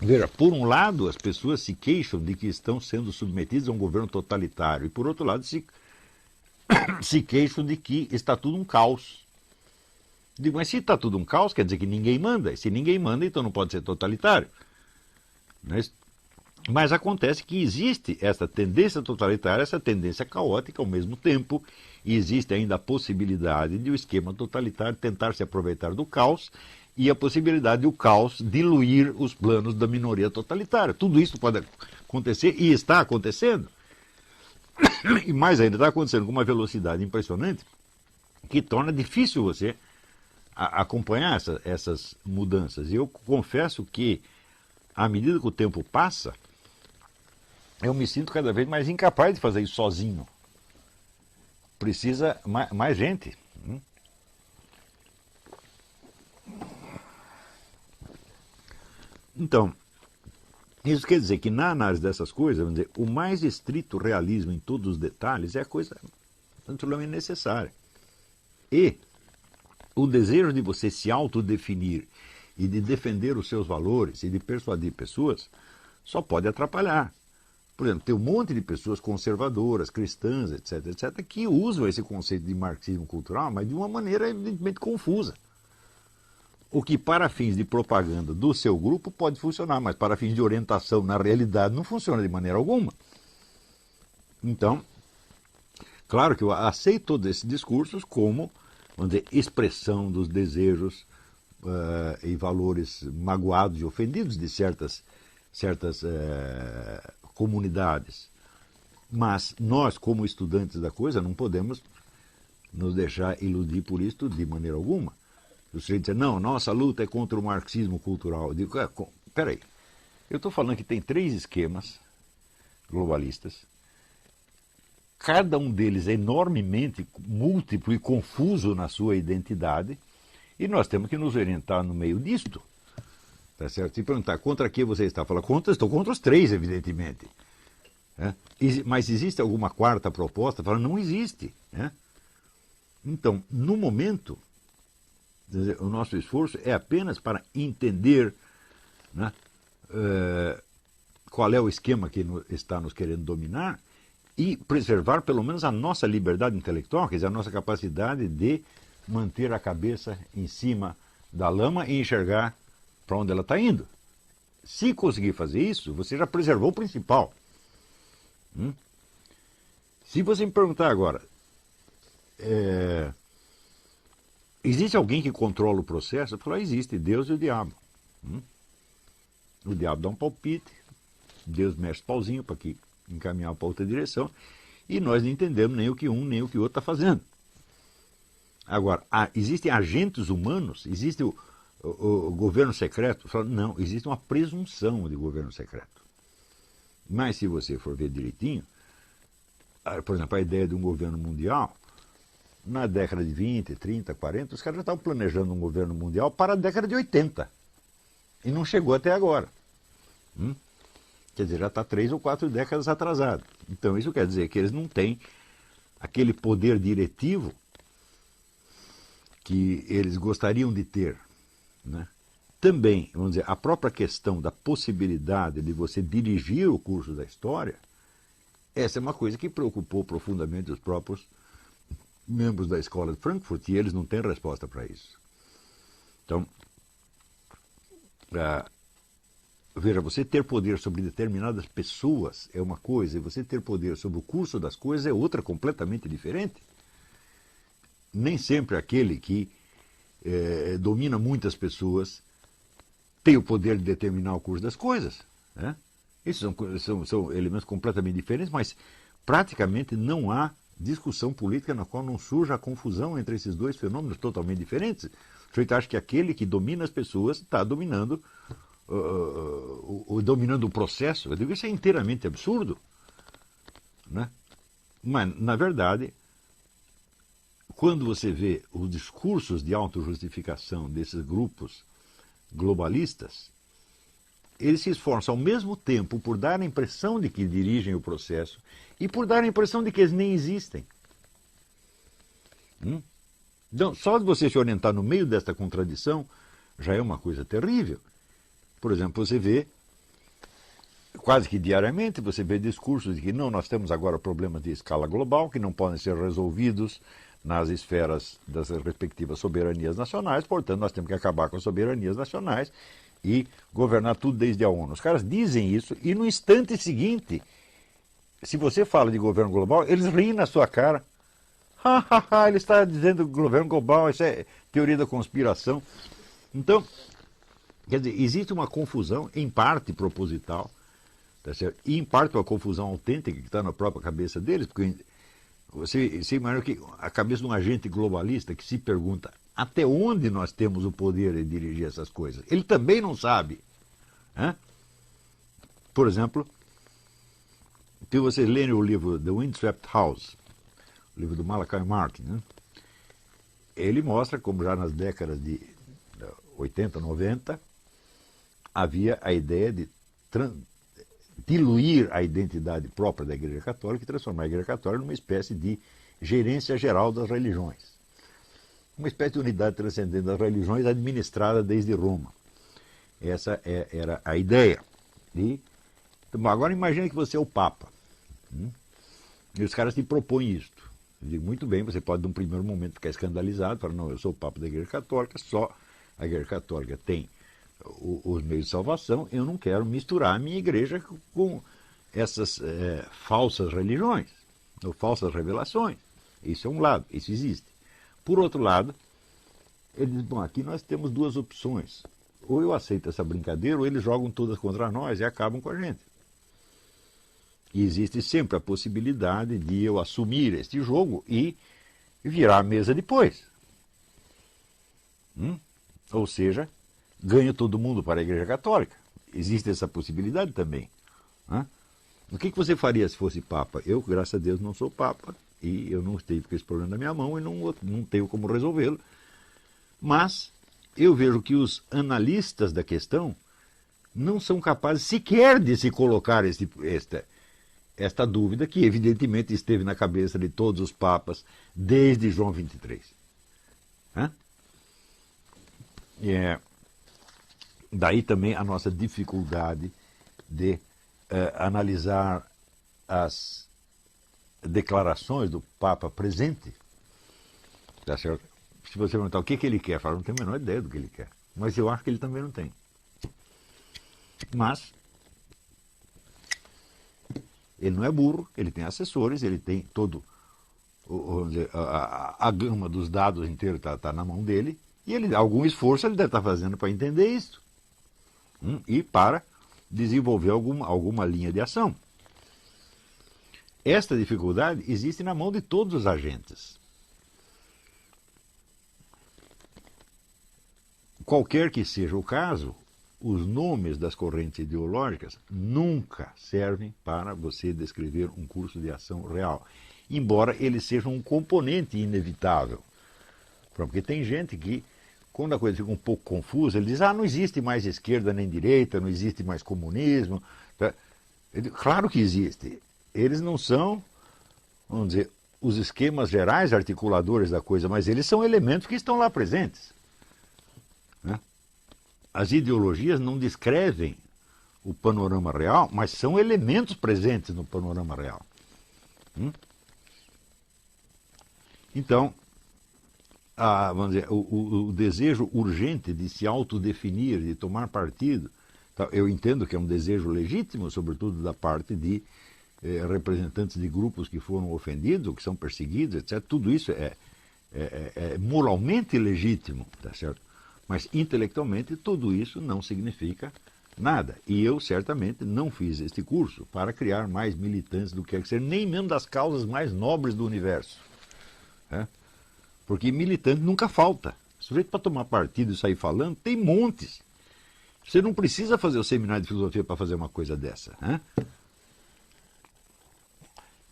[SPEAKER 1] veja, por um lado as pessoas se queixam de que estão sendo submetidas a um governo totalitário e por outro lado se queixam de que está tudo um caos. Digo, mas se está tudo um caos, quer dizer que ninguém manda. E se ninguém manda, então não pode ser totalitário. Mas acontece que existe essa tendência totalitária, essa tendência caótica ao mesmo tempo, e existe ainda a possibilidade de o esquema totalitário tentar se aproveitar do caos e a possibilidade de o caos diluir os planos da minoria totalitária. Tudo isso pode acontecer e está acontecendo. E mais ainda, está acontecendo com uma velocidade impressionante que torna difícil você acompanhar essas mudanças. E eu confesso que, à medida que o tempo passa, eu me sinto cada vez mais incapaz de fazer isso sozinho. Precisa mais gente. Então, isso quer dizer que na análise dessas coisas, vamos dizer, o mais estrito realismo em todos os detalhes é a coisa absolutamente necessária. E o desejo de você se autodefinir e de defender os seus valores e de persuadir pessoas só pode atrapalhar. Por exemplo, tem um monte de pessoas conservadoras, cristãs, etc., etc., que usam esse conceito de marxismo cultural, mas de uma maneira evidentemente confusa. O que para fins de propaganda do seu grupo pode funcionar, mas para fins de orientação na realidade não funciona de maneira alguma. Então, claro que eu aceito todos esses discursos como, vamos dizer, expressão dos desejos e valores magoados e ofendidos de certas comunidades. Mas nós, como estudantes da coisa, não podemos nos deixar iludir por isso de maneira alguma. O sujeito diz, não, nossa luta é contra o marxismo cultural. Eu digo, peraí, eu estou falando que tem 3 esquemas globalistas, cada um deles é enormemente múltiplo e confuso na sua identidade, e nós temos que nos orientar no meio disto. Tá certo? E perguntar, contra que você está? Fala, estou contra os 3, evidentemente. Mas existe alguma quarta proposta? Fala, não existe. Então, no momento, o nosso esforço é apenas para entender qual é o esquema que está nos querendo dominar e preservar pelo menos a nossa liberdade intelectual, quer dizer, a nossa capacidade de manter a cabeça em cima da lama e enxergar para onde ela está indo. Se conseguir fazer isso, você já preservou o principal. Se você me perguntar agora, existe alguém que controla o processo? Eu falo, existe, Deus e o diabo. O diabo dá um palpite, Deus mexe o pauzinho para encaminhar para outra direção, e nós não entendemos nem o que um nem o que o outro está fazendo. Agora, existem agentes humanos, existe o governo secreto? Eu falo, não, existe uma presunção de governo secreto. Mas se você for ver direitinho, por exemplo, a ideia de um governo mundial, na década de 20, 30, 40, os caras já estavam planejando um governo mundial para a década de 80. E não chegou até agora. Quer dizer, já está 3 ou 4 décadas atrasado. Então isso quer dizer que eles não têm aquele poder diretivo que eles gostariam de ter. Também, vamos dizer, a própria questão da possibilidade de você dirigir o curso da história, essa é uma coisa que preocupou profundamente os próprios membros da escola de Frankfurt, e eles não têm resposta para isso. Então, veja, você ter poder sobre determinadas pessoas é uma coisa, e você ter poder sobre o curso das coisas é outra completamente diferente. Nem sempre aquele que domina muitas pessoas tem o poder de determinar o curso das coisas. Né? Esses são elementos completamente diferentes, mas praticamente não há discussão política na qual não surja a confusão entre esses dois fenômenos totalmente diferentes. O sujeito acha que aquele que domina as pessoas está dominando, dominando o processo. Eu digo, isso é inteiramente absurdo. Né? Mas, na verdade, quando você vê os discursos de autojustificação desses grupos globalistas, eles se esforçam ao mesmo tempo por dar a impressão de que dirigem o processo e por dar a impressão de que eles nem existem. Então, só de você se orientar no meio desta contradição já é uma coisa terrível. Por exemplo, você vê, quase que diariamente, você vê discursos de que não, nós temos agora problemas de escala global que não podem ser resolvidos nas esferas das respectivas soberanias nacionais, portanto, nós temos que acabar com as soberanias nacionais e governar tudo desde a ONU. Os caras dizem isso e no instante seguinte, se você fala de governo global, eles riem na sua cara. Ele está dizendo governo global, isso é teoria da conspiração. Então, quer dizer, existe uma confusão, em parte proposital, tá certo? E em parte uma confusão autêntica que está na própria cabeça deles, porque você imagina que a cabeça de um agente globalista que se pergunta até onde nós temos o poder de dirigir essas coisas. Ele também não sabe. Né? Por exemplo, se vocês lerem o livro The Windswept House, o livro do Malachi Martin, né? Ele mostra como já nas décadas de 80, 90, havia a ideia de diluir a identidade própria da Igreja Católica e transformar a Igreja Católica numa espécie de gerência geral das religiões. Uma espécie de unidade transcendente das religiões administrada desde Roma. Essa era a ideia. Então, agora imagine que você é o Papa. E os caras te propõem isto. Eu digo, muito bem, você pode, num primeiro momento, ficar escandalizado, falar, não, eu sou o Papa da Igreja Católica, só a Igreja Católica tem os meios de salvação, eu não quero misturar a minha igreja com essas falsas religiões, ou falsas revelações. Isso é um lado, isso existe. Por outro lado, ele diz, bom, aqui nós temos duas opções. Ou eu aceito essa brincadeira, ou eles jogam todas contra nós e acabam com a gente. E existe sempre a possibilidade de eu assumir este jogo e virar a mesa depois. Ou seja, ganho todo mundo para a Igreja Católica. Existe essa possibilidade também. O que você faria se fosse Papa? Eu, graças a Deus, não sou Papa e eu não estive com esse problema na minha mão e não tenho como resolvê-lo. Mas eu vejo que os analistas da questão não são capazes sequer de se colocar esta dúvida que evidentemente esteve na cabeça de todos os papas desde João 23. Daí também a nossa dificuldade de analisar as declarações do Papa presente. Tá certo? Se você perguntar o que ele quer, fala, não tenho a menor ideia do que ele quer. Mas eu acho que ele também não tem. Mas ele não é burro, ele tem assessores, ele tem todo, vamos dizer, a gama dos dados inteiro está na mão dele, e ele, algum esforço ele deve estar fazendo para entender isso. E para desenvolver alguma linha de ação. Esta dificuldade existe na mão de todos os agentes. Qualquer que seja o caso, os nomes das correntes ideológicas nunca servem para você descrever um curso de ação real, embora eles sejam um componente inevitável. Porque tem gente que, quando a coisa fica um pouco confusa, ele diz, não existe mais esquerda nem direita, não existe mais comunismo. Claro que existe. Eles não são, vamos dizer, os esquemas gerais articuladores da coisa, mas eles são elementos que estão lá presentes. As ideologias não descrevem o panorama real, mas são elementos presentes no panorama real. Então, vamos dizer, o desejo urgente de se autodefinir, de tomar partido, eu entendo que é um desejo legítimo, sobretudo da parte de representantes de grupos que foram ofendidos, ou que são perseguidos, etc. Tudo isso é moralmente legítimo, tá certo? Mas intelectualmente tudo isso não significa nada. E eu certamente não fiz este curso para criar mais militantes do que quer que seja, nem mesmo das causas mais nobres do universo. Né? Porque militante nunca falta. Sujeito para tomar partido e sair falando, tem montes. Você não precisa fazer o seminário de filosofia para fazer uma coisa dessa. Né?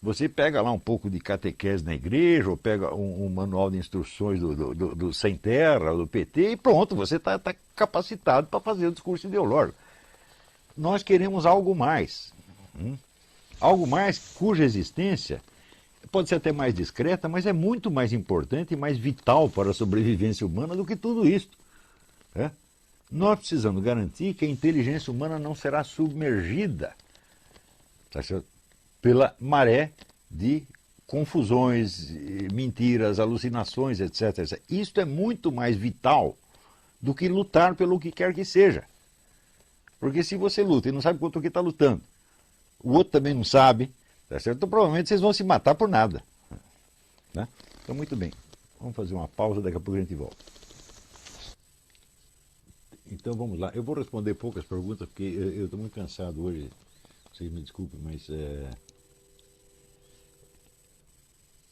[SPEAKER 1] Você pega lá um pouco de catequese na igreja, ou pega um manual de instruções do Sem Terra, do PT, e pronto, você está capacitado para fazer o discurso ideológico. Nós queremos algo mais. Algo mais cuja existência pode ser até mais discreta, mas é muito mais importante e mais vital para a sobrevivência humana do que tudo isso. Né? Nós precisamos garantir que a inteligência humana não será submergida, tá certo? Pela maré de confusões, mentiras, alucinações, etc, etc. Isto é muito mais vital do que lutar pelo que quer que seja. Porque se você luta e não sabe contra o que está lutando, o outro também não sabe, tá certo? Então provavelmente vocês vão se matar por nada. Né? Então muito bem, vamos fazer uma pausa, daqui a pouco a gente volta. Então vamos lá, eu vou responder poucas perguntas porque eu estou muito cansado hoje, vocês me desculpem, mas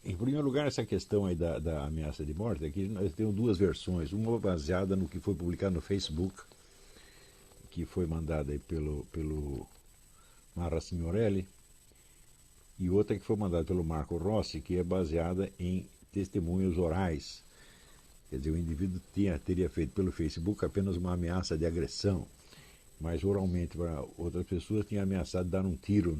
[SPEAKER 1] em primeiro lugar, essa questão aí da ameaça de morte, aqui nós temos duas versões, uma baseada no que foi publicado no Facebook, que foi mandada aí pelo Marra Signorelli, e outra que foi mandada pelo Marco Rossi, que é baseada em testemunhos orais. Quer dizer, o indivíduo teria feito pelo Facebook apenas uma ameaça de agressão, mas oralmente para outras pessoas tinha ameaçado dar um tiro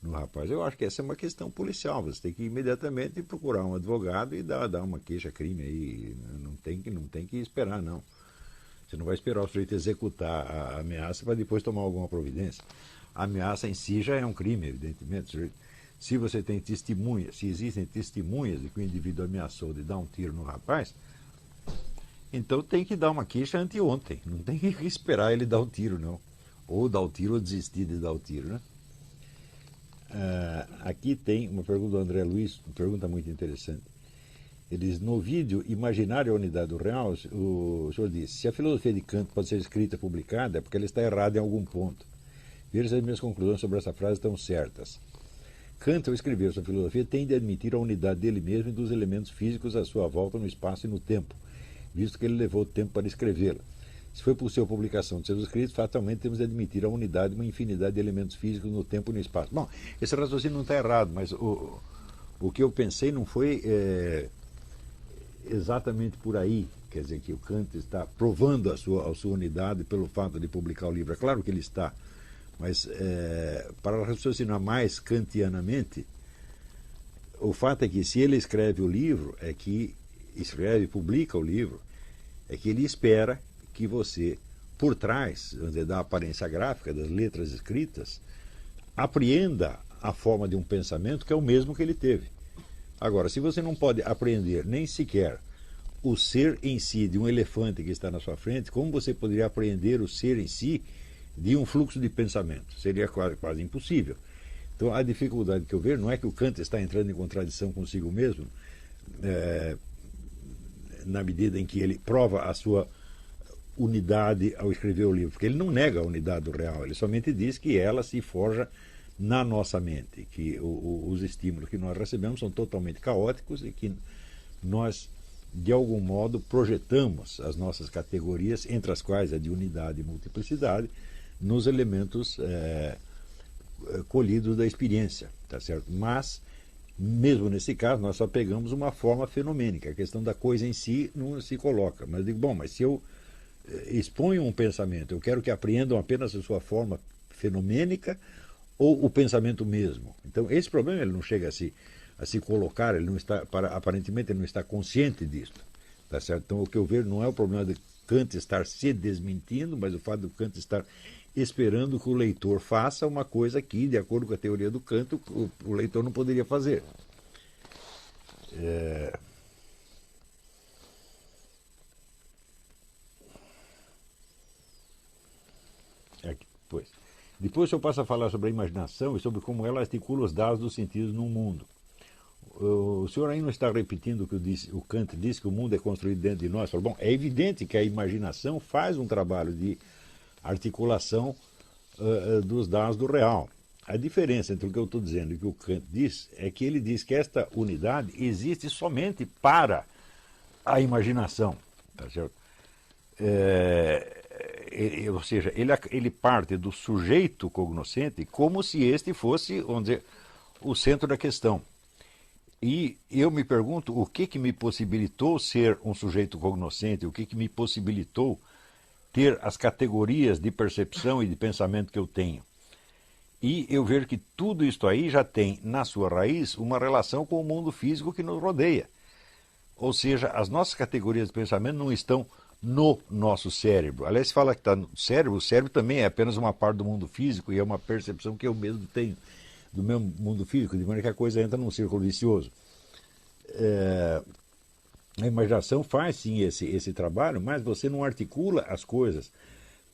[SPEAKER 1] no rapaz. Eu acho que essa é uma questão policial, você tem que imediatamente procurar um advogado e dar uma queixa-crime aí, não tem que esperar não. Você não vai esperar o sujeito executar a ameaça para depois tomar alguma providência. A ameaça em si já é um crime, evidentemente. Se você tem testemunhas, se existem testemunhas de que o indivíduo ameaçou de dar um tiro no rapaz, então tem que dar uma queixa anteontem. Não tem que esperar ele dar o tiro, não. Ou dar o tiro ou desistir de dar o tiro, né? Aqui tem uma pergunta do André Luiz, uma pergunta muito interessante. Ele diz, no vídeo Imaginário a Unidade do Real, o senhor disse, se a filosofia de Kant pode ser escrita e publicada, é porque ela está errada em algum ponto. Veja se as minhas conclusões sobre essa frase estão certas. Kant, ao escrever sua filosofia, tende a admitir a unidade dele mesmo e dos elementos físicos à sua volta no espaço e no tempo, visto que ele levou tempo para escrevê-la. Se foi possível a publicação de seus escritos, fatalmente temos de admitir a unidade de uma infinidade de elementos físicos no tempo e no espaço. Bom, esse raciocínio não está errado, mas o que eu pensei não foi exatamente por aí. Quer dizer, que o Kant está provando a sua unidade pelo fato de publicar o livro. É claro que ele está, mas para raciocinar mais kantianamente, o fato é que se ele escreve o livro, publica o livro, é que ele espera que você, por trás, vamos dizer, da aparência gráfica, das letras escritas, apreenda a forma de um pensamento que é o mesmo que ele teve. Agora, se você não pode apreender nem sequer o ser em si de um elefante que está na sua frente, como você poderia apreender o ser em si de um fluxo de pensamento? Seria quase impossível. Então, a dificuldade que eu vejo não é que o Kant está entrando em contradição consigo mesmo, na medida em que ele prova a sua unidade ao escrever o livro, porque ele não nega a unidade do real, ele somente diz que ela se forja na nossa mente, que os estímulos que nós recebemos são totalmente caóticos e que nós, de algum modo, projetamos as nossas categorias, entre as quais a de unidade e multiplicidade, nos elementos colhidos da experiência, tá certo? Mas, mesmo nesse caso, nós só pegamos uma forma fenomênica, a questão da coisa em si não se coloca. Mas eu digo, bom, mas se eu exponho um pensamento, eu quero que apreendam apenas a sua forma fenomênica ou o pensamento mesmo. Então, esse problema ele não chega a se colocar, ele não está, aparentemente ele não está consciente disso. Tá certo? Então, o que eu vejo não é o problema de Kant estar se desmentindo, mas o fato de Kant estar esperando que o leitor faça uma coisa que, de acordo com a teoria do Kant, o leitor não poderia fazer. Depois o senhor passa a falar sobre a imaginação e sobre como ela articula os dados dos sentidos no mundo. o senhor aí não está repetindo o que o Kant disse, que o mundo é construído dentro de nós? Falou, bom, é evidente que a imaginação faz um trabalho de articulação dos dados do real. A diferença entre o que eu estou dizendo e o que o Kant diz é que ele diz que esta unidade existe somente para a imaginação. Tá certo? Ou seja, ele parte do sujeito cognoscente como se este fosse, vamos dizer, o centro da questão. E eu me pergunto o que me possibilitou ser um sujeito cognoscente, o que me possibilitou ter as categorias de percepção e de pensamento que eu tenho. E eu vejo que tudo isso aí já tem, na sua raiz, uma relação com o mundo físico que nos rodeia. Ou seja, as nossas categorias de pensamento não estão no nosso cérebro. Aliás, se fala que está no cérebro, o cérebro também é apenas uma parte do mundo físico e é uma percepção que eu mesmo tenho do meu mundo físico, de maneira que a coisa entra num círculo vicioso. A imaginação faz sim esse trabalho, mas você não articula as coisas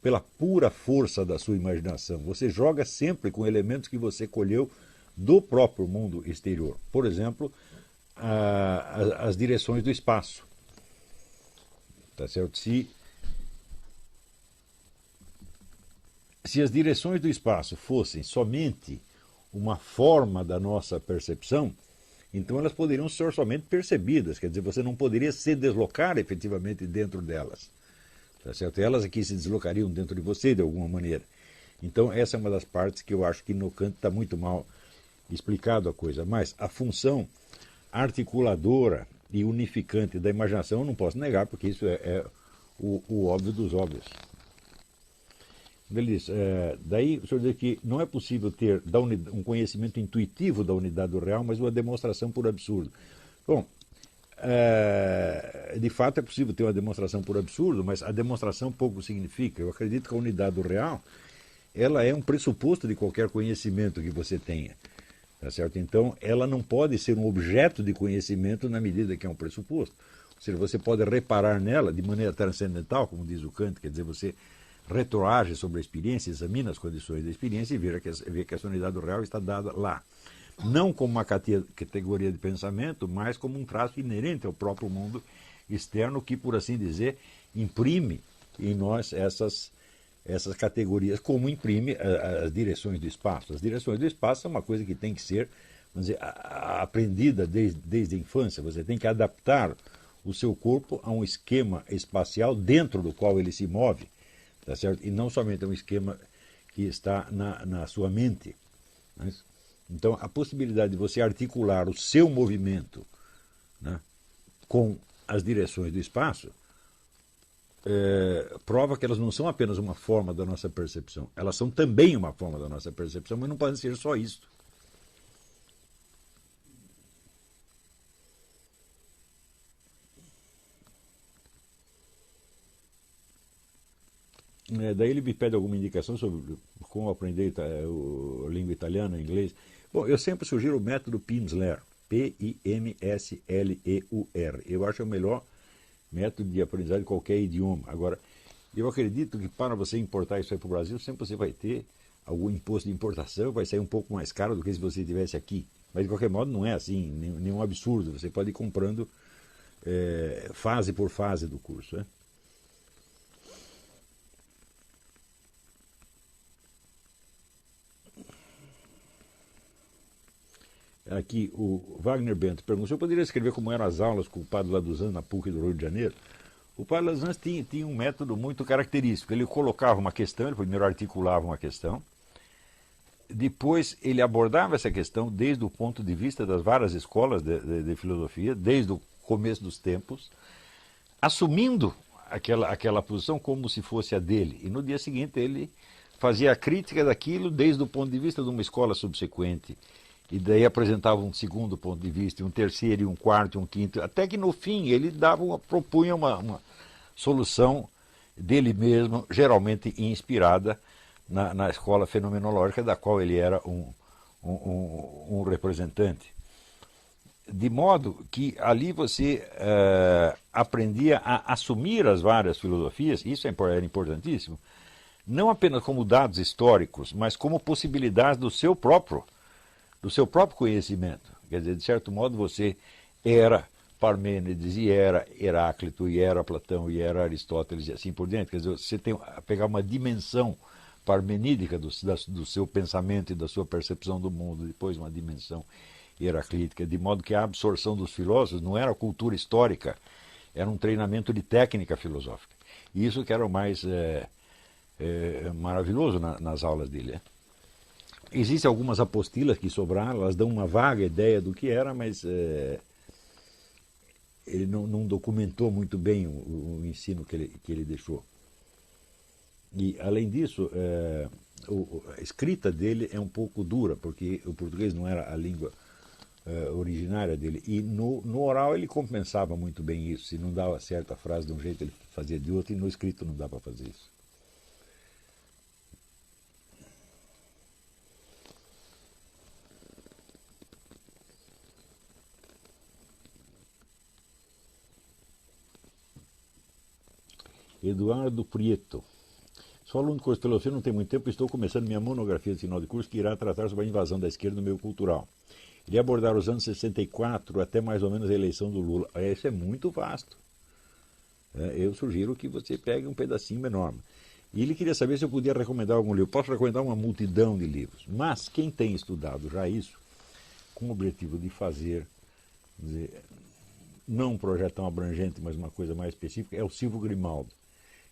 [SPEAKER 1] pela pura força da sua imaginação. Você joga sempre com elementos que você colheu do próprio mundo exterior. Por exemplo, as direções do espaço. Tá certo? Se as direções do espaço fossem somente uma forma da nossa percepção, então elas poderiam ser somente percebidas, quer dizer, você não poderia se deslocar efetivamente dentro delas. Tá certo? Elas aqui se deslocariam dentro de você de alguma maneira. Então essa é uma das partes que eu acho que no Kant está muito mal explicado a coisa. Mas a função articuladora e unificante da imaginação eu não posso negar, porque isso é o óbvio dos óbvios. Ele diz, daí o senhor diz que não é possível ter um conhecimento intuitivo da unidade do real, mas uma demonstração por absurdo. Bom, de fato é possível ter uma demonstração por absurdo, mas a demonstração pouco significa. Eu acredito que a unidade do real ela é um pressuposto de qualquer conhecimento que você tenha. Tá certo? Então, ela não pode ser um objeto de conhecimento na medida que é um pressuposto. Ou seja, você pode reparar nela de maneira transcendental, como diz o Kant, quer dizer, você retroage sobre a experiência, examina as condições da experiência e vê que essa unidade do real está dada lá. Não como uma categoria de pensamento, mas como um traço inerente ao próprio mundo externo que, por assim dizer, imprime em nós essas categorias, como imprime as direções do espaço. As direções do espaço são uma coisa que tem que ser, vamos dizer, aprendida desde a infância. Você tem que adaptar o seu corpo a um esquema espacial dentro do qual ele se move, tá certo? E não somente a um esquema que está na sua mente. Né? Então, a possibilidade de você articular o seu movimento, né, com as direções do espaço prova que elas não são apenas uma forma da nossa percepção, elas são também uma forma da nossa percepção, mas não podem ser só isso. Daí ele me pede alguma indicação sobre como aprender a língua italiana, inglês. Bom, eu sempre sugiro o método Pimsleur, P-I-M-S-L-E-U-R. Eu acho que é o melhor método de aprendizagem de qualquer idioma. Agora, eu acredito que para você importar isso aí para o Brasil, sempre você vai ter algum imposto de importação, vai sair um pouco mais caro do que se você estivesse aqui. Mas, de qualquer modo, não é assim, nenhum absurdo. Você pode ir comprando fase por fase do curso. Né? Aqui, o Wagner Bento perguntou se eu poderia escrever como eram as aulas com o padre Laduzan na PUC do Rio de Janeiro. O padre Laduzan tinha um método muito característico. Ele colocava uma questão, ele primeiro articulava uma questão, depois ele abordava essa questão desde o ponto de vista das várias escolas de filosofia, desde o começo dos tempos, assumindo aquela posição como se fosse a dele. E no dia seguinte ele fazia a crítica daquilo desde o ponto de vista de uma escola subsequente. E daí apresentava um segundo ponto de vista, um terceiro, e um quarto, e um quinto, até que no fim ele propunha uma solução dele mesmo, geralmente inspirada na escola fenomenológica da qual ele era um representante. De modo que ali você aprendia a assumir as várias filosofias, isso era importantíssimo, não apenas como dados históricos, mas como possibilidades do seu próprio conhecimento. Quer dizer, de certo modo, você era Parmênides, e era Heráclito, e era Platão, e era Aristóteles, e assim por diante. Quer dizer, você tem a pegar uma dimensão parmenídica do seu pensamento e da sua percepção do mundo, depois uma dimensão heraclítica, de modo que a absorção dos filósofos não era cultura histórica, era um treinamento de técnica filosófica. E isso que era o mais maravilhoso nas aulas dele. Né? Existem algumas apostilas que sobraram, elas dão uma vaga ideia do que era, mas ele não documentou muito bem o ensino que ele deixou. E, além disso, a escrita dele é um pouco dura, porque o português não era a língua originária dele. E no oral ele compensava muito bem isso. Se não dava certa frase de um jeito, ele fazia de outro, e no escrito não dá para fazer isso. Eduardo Prieto. Sou aluno do curso de filosofia, não tem muito tempo, estou começando minha monografia de final de curso que irá tratar sobre a invasão da esquerda no meio cultural. Irei abordar os anos 64 até mais ou menos a eleição do Lula. Isso é muito vasto. Eu sugiro que você pegue um pedacinho enorme. E ele queria saber se eu podia recomendar algum livro. Posso recomendar uma multidão de livros. Mas quem tem estudado já isso, com o objetivo de fazer, não um projeto tão abrangente, mas uma coisa mais específica, é o Silvio Grimaldo.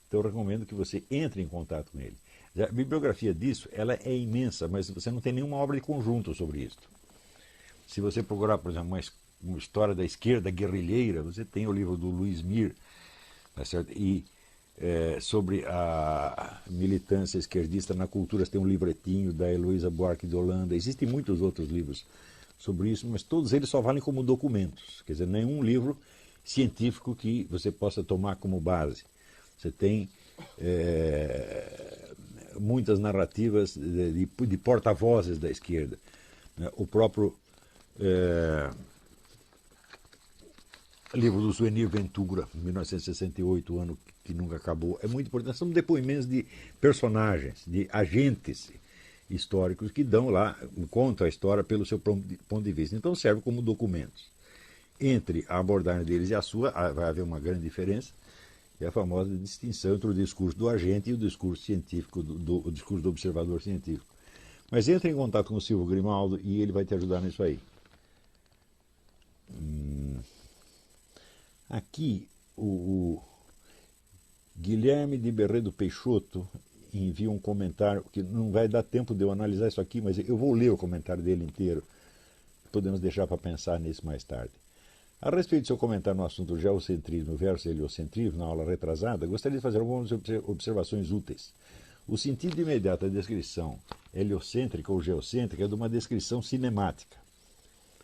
[SPEAKER 1] Então eu recomendo que você entre em contato com ele. A bibliografia disso ela é imensa, mas você não tem nenhuma obra de conjunto sobre isso. Se você procurar, por exemplo, uma história da esquerda guerrilheira, você tem o livro do Luiz Mir, tá certo? E sobre a militância esquerdista na cultura, você tem um livretinho da Heloísa Buarque de Holanda. Existem muitos outros livros sobre isso, mas todos eles só valem como documentos. Quer dizer, nenhum livro científico que você possa tomar como base. Você tem muitas narrativas de porta-vozes da esquerda. O próprio livro do Zuenir Ventura, 1968, o ano que nunca acabou, é muito importante. São depoimentos de personagens, de agentes históricos que dão lá, contam a história pelo seu ponto de vista. Então serve como documentos. Entre a abordagem deles e a sua, vai haver uma grande diferença. É a famosa distinção entre o discurso do agente e o discurso científico, o discurso do observador científico. Mas entre em contato com o Silvio Grimaldo e ele vai te ajudar nisso aí. Aqui, o Guilherme de Berredo Peixoto envia um comentário, que não vai dar tempo de eu analisar isso aqui, mas eu vou ler o comentário dele inteiro. Podemos deixar para pensar nisso mais tarde. A respeito do seu comentário no assunto geocentrismo versus heliocentrismo, na aula retrasada, gostaria de fazer algumas observações úteis. O sentido imediato da descrição heliocêntrica ou geocêntrica é de uma descrição cinemática.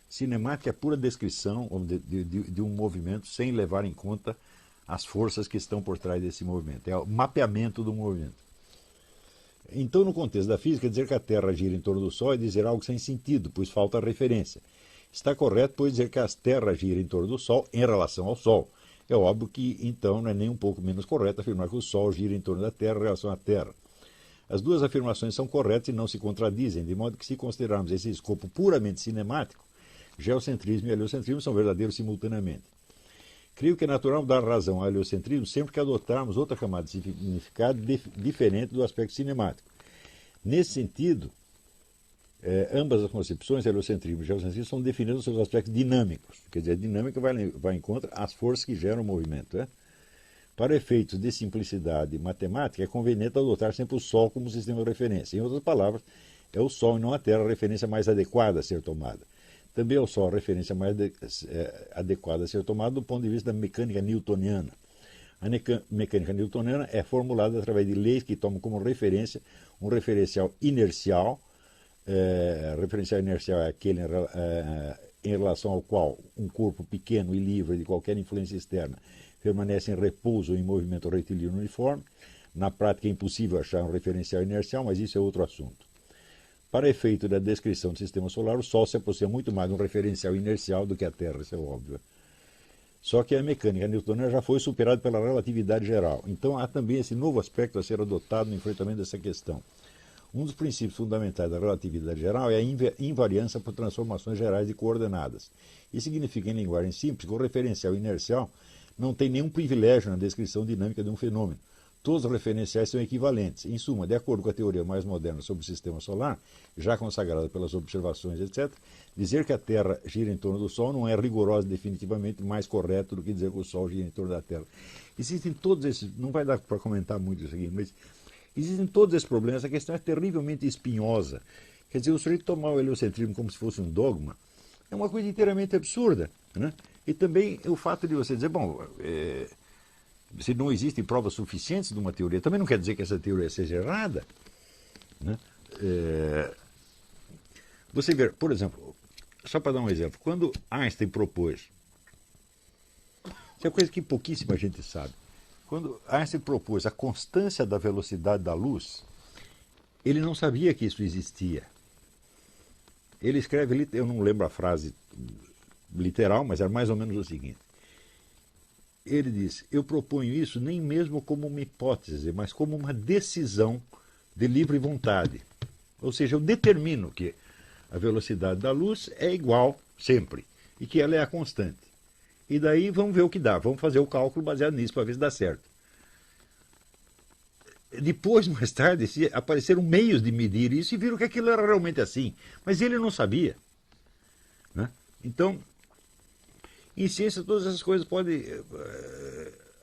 [SPEAKER 1] Cinemática é pura descrição de um movimento sem levar em conta as forças que estão por trás desse movimento. É o mapeamento do movimento. Então, no contexto da física, dizer que a Terra gira em torno do Sol é dizer algo sem sentido, pois falta referência. Está correto, pois, dizer que a Terra gira em torno do Sol em relação ao Sol. É óbvio que, então, não é nem um pouco menos correto afirmar que o Sol gira em torno da Terra em relação à Terra. As duas afirmações são corretas e não se contradizem, de modo que, se considerarmos esse escopo puramente cinemático, geocentrismo e heliocentrismo são verdadeiros simultaneamente. Creio que é natural dar razão ao heliocentrismo sempre que adotarmos outra camada de significado diferente do aspecto cinemático. Nesse sentido, ambas as concepções, heliocentrismo e geocentrismo, são definidas nos seus aspectos dinâmicos. Quer dizer, a dinâmica vai em contra as forças que geram o movimento. Para efeitos de simplicidade matemática, é conveniente adotar sempre o Sol como sistema de referência. Em outras palavras, é o Sol e não a Terra a referência mais adequada a ser tomada. Também é o Sol a referência mais adequada a ser tomada do ponto de vista da mecânica newtoniana. A mecânica newtoniana é formulada através de leis que tomam como referência um referencial inercial. Referencial inercial é aquele em relação ao qual um corpo pequeno e livre de qualquer influência externa permanece em repouso ou em movimento retilíneo uniforme. Na prática é impossível achar um referencial inercial, mas isso é outro assunto. Para efeito da descrição do sistema solar, o Sol se aproxima muito mais de um referencial inercial do que a Terra, isso é óbvio. Só que a mecânica newtoniana já foi superada pela relatividade geral. Então há também esse novo aspecto a ser adotado no enfrentamento dessa questão. Um dos princípios fundamentais da relatividade geral é a invariância por transformações gerais de coordenadas. Isso significa, em linguagem simples, que o referencial inercial não tem nenhum privilégio na descrição dinâmica de um fenômeno. Todos os referenciais são equivalentes. Em suma, de acordo com a teoria mais moderna sobre o sistema solar, já consagrada pelas observações, etc., dizer que a Terra gira em torno do Sol não é rigoroso definitivamente mais correto do que dizer que o Sol gira em torno da Terra. Existem todos esses, não vai dar para comentar muito isso aqui, mas existem todos esses problemas. A questão é terrivelmente espinhosa. Quer dizer, o sujeito tomar o heliocentrismo como se fosse um dogma é uma coisa inteiramente absurda, né? E também o fato de você dizer, bom, se não existem provas suficientes de uma teoria, também não quer dizer que essa teoria seja errada, né? Você vê, por exemplo, só para dar um exemplo, quando Einstein propôs, isso é coisa que pouquíssima gente sabe, quando Einstein propôs a constância da velocidade da luz, ele não sabia que isso existia. Ele escreve, eu não lembro a frase literal, mas era mais ou menos o seguinte. Ele diz, eu proponho isso nem mesmo como uma hipótese, mas como uma decisão de livre vontade. Ou seja, eu determino que a velocidade da luz é igual sempre e que ela é a constante. E daí vamos ver o que dá, vamos fazer o cálculo baseado nisso para ver se dá certo. Depois, mais tarde, apareceram meios de medir isso e viram que aquilo era realmente assim. Mas ele não sabia, né? Então, em ciência, todas essas coisas podem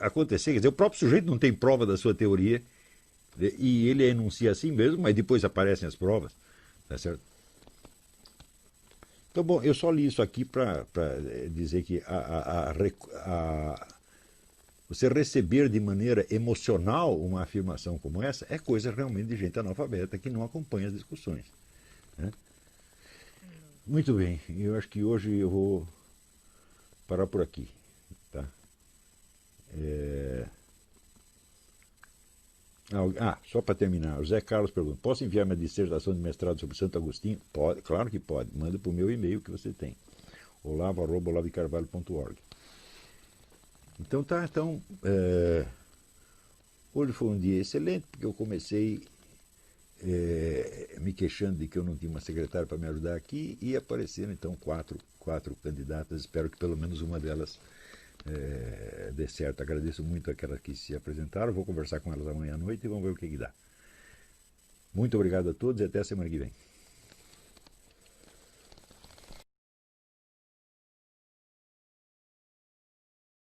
[SPEAKER 1] acontecer. Quer dizer, o próprio sujeito não tem prova da sua teoria e ele enuncia assim mesmo, mas depois aparecem as provas. Tá certo? Então, bom, eu só li isso aqui para dizer que você receber de maneira emocional uma afirmação como essa é coisa realmente de gente analfabeta que não acompanha as discussões, né? Muito bem, eu acho que hoje eu vou parar por aqui, tá? Só para terminar, o Zé Carlos pergunta, posso enviar minha dissertação de mestrado sobre Santo Agostinho? Pode, claro que pode, manda para o meu e-mail que você tem, olavo@olavicarvalho.org. Então tá, hoje foi um dia excelente, porque eu comecei me queixando de que eu não tinha uma secretária para me ajudar aqui e apareceram então quatro candidatas, espero que pelo menos uma delas dê certo. Agradeço muito aquelas que se apresentaram, vou conversar com elas amanhã à noite e vamos ver o que dá. Muito obrigado a todos e até a semana que vem.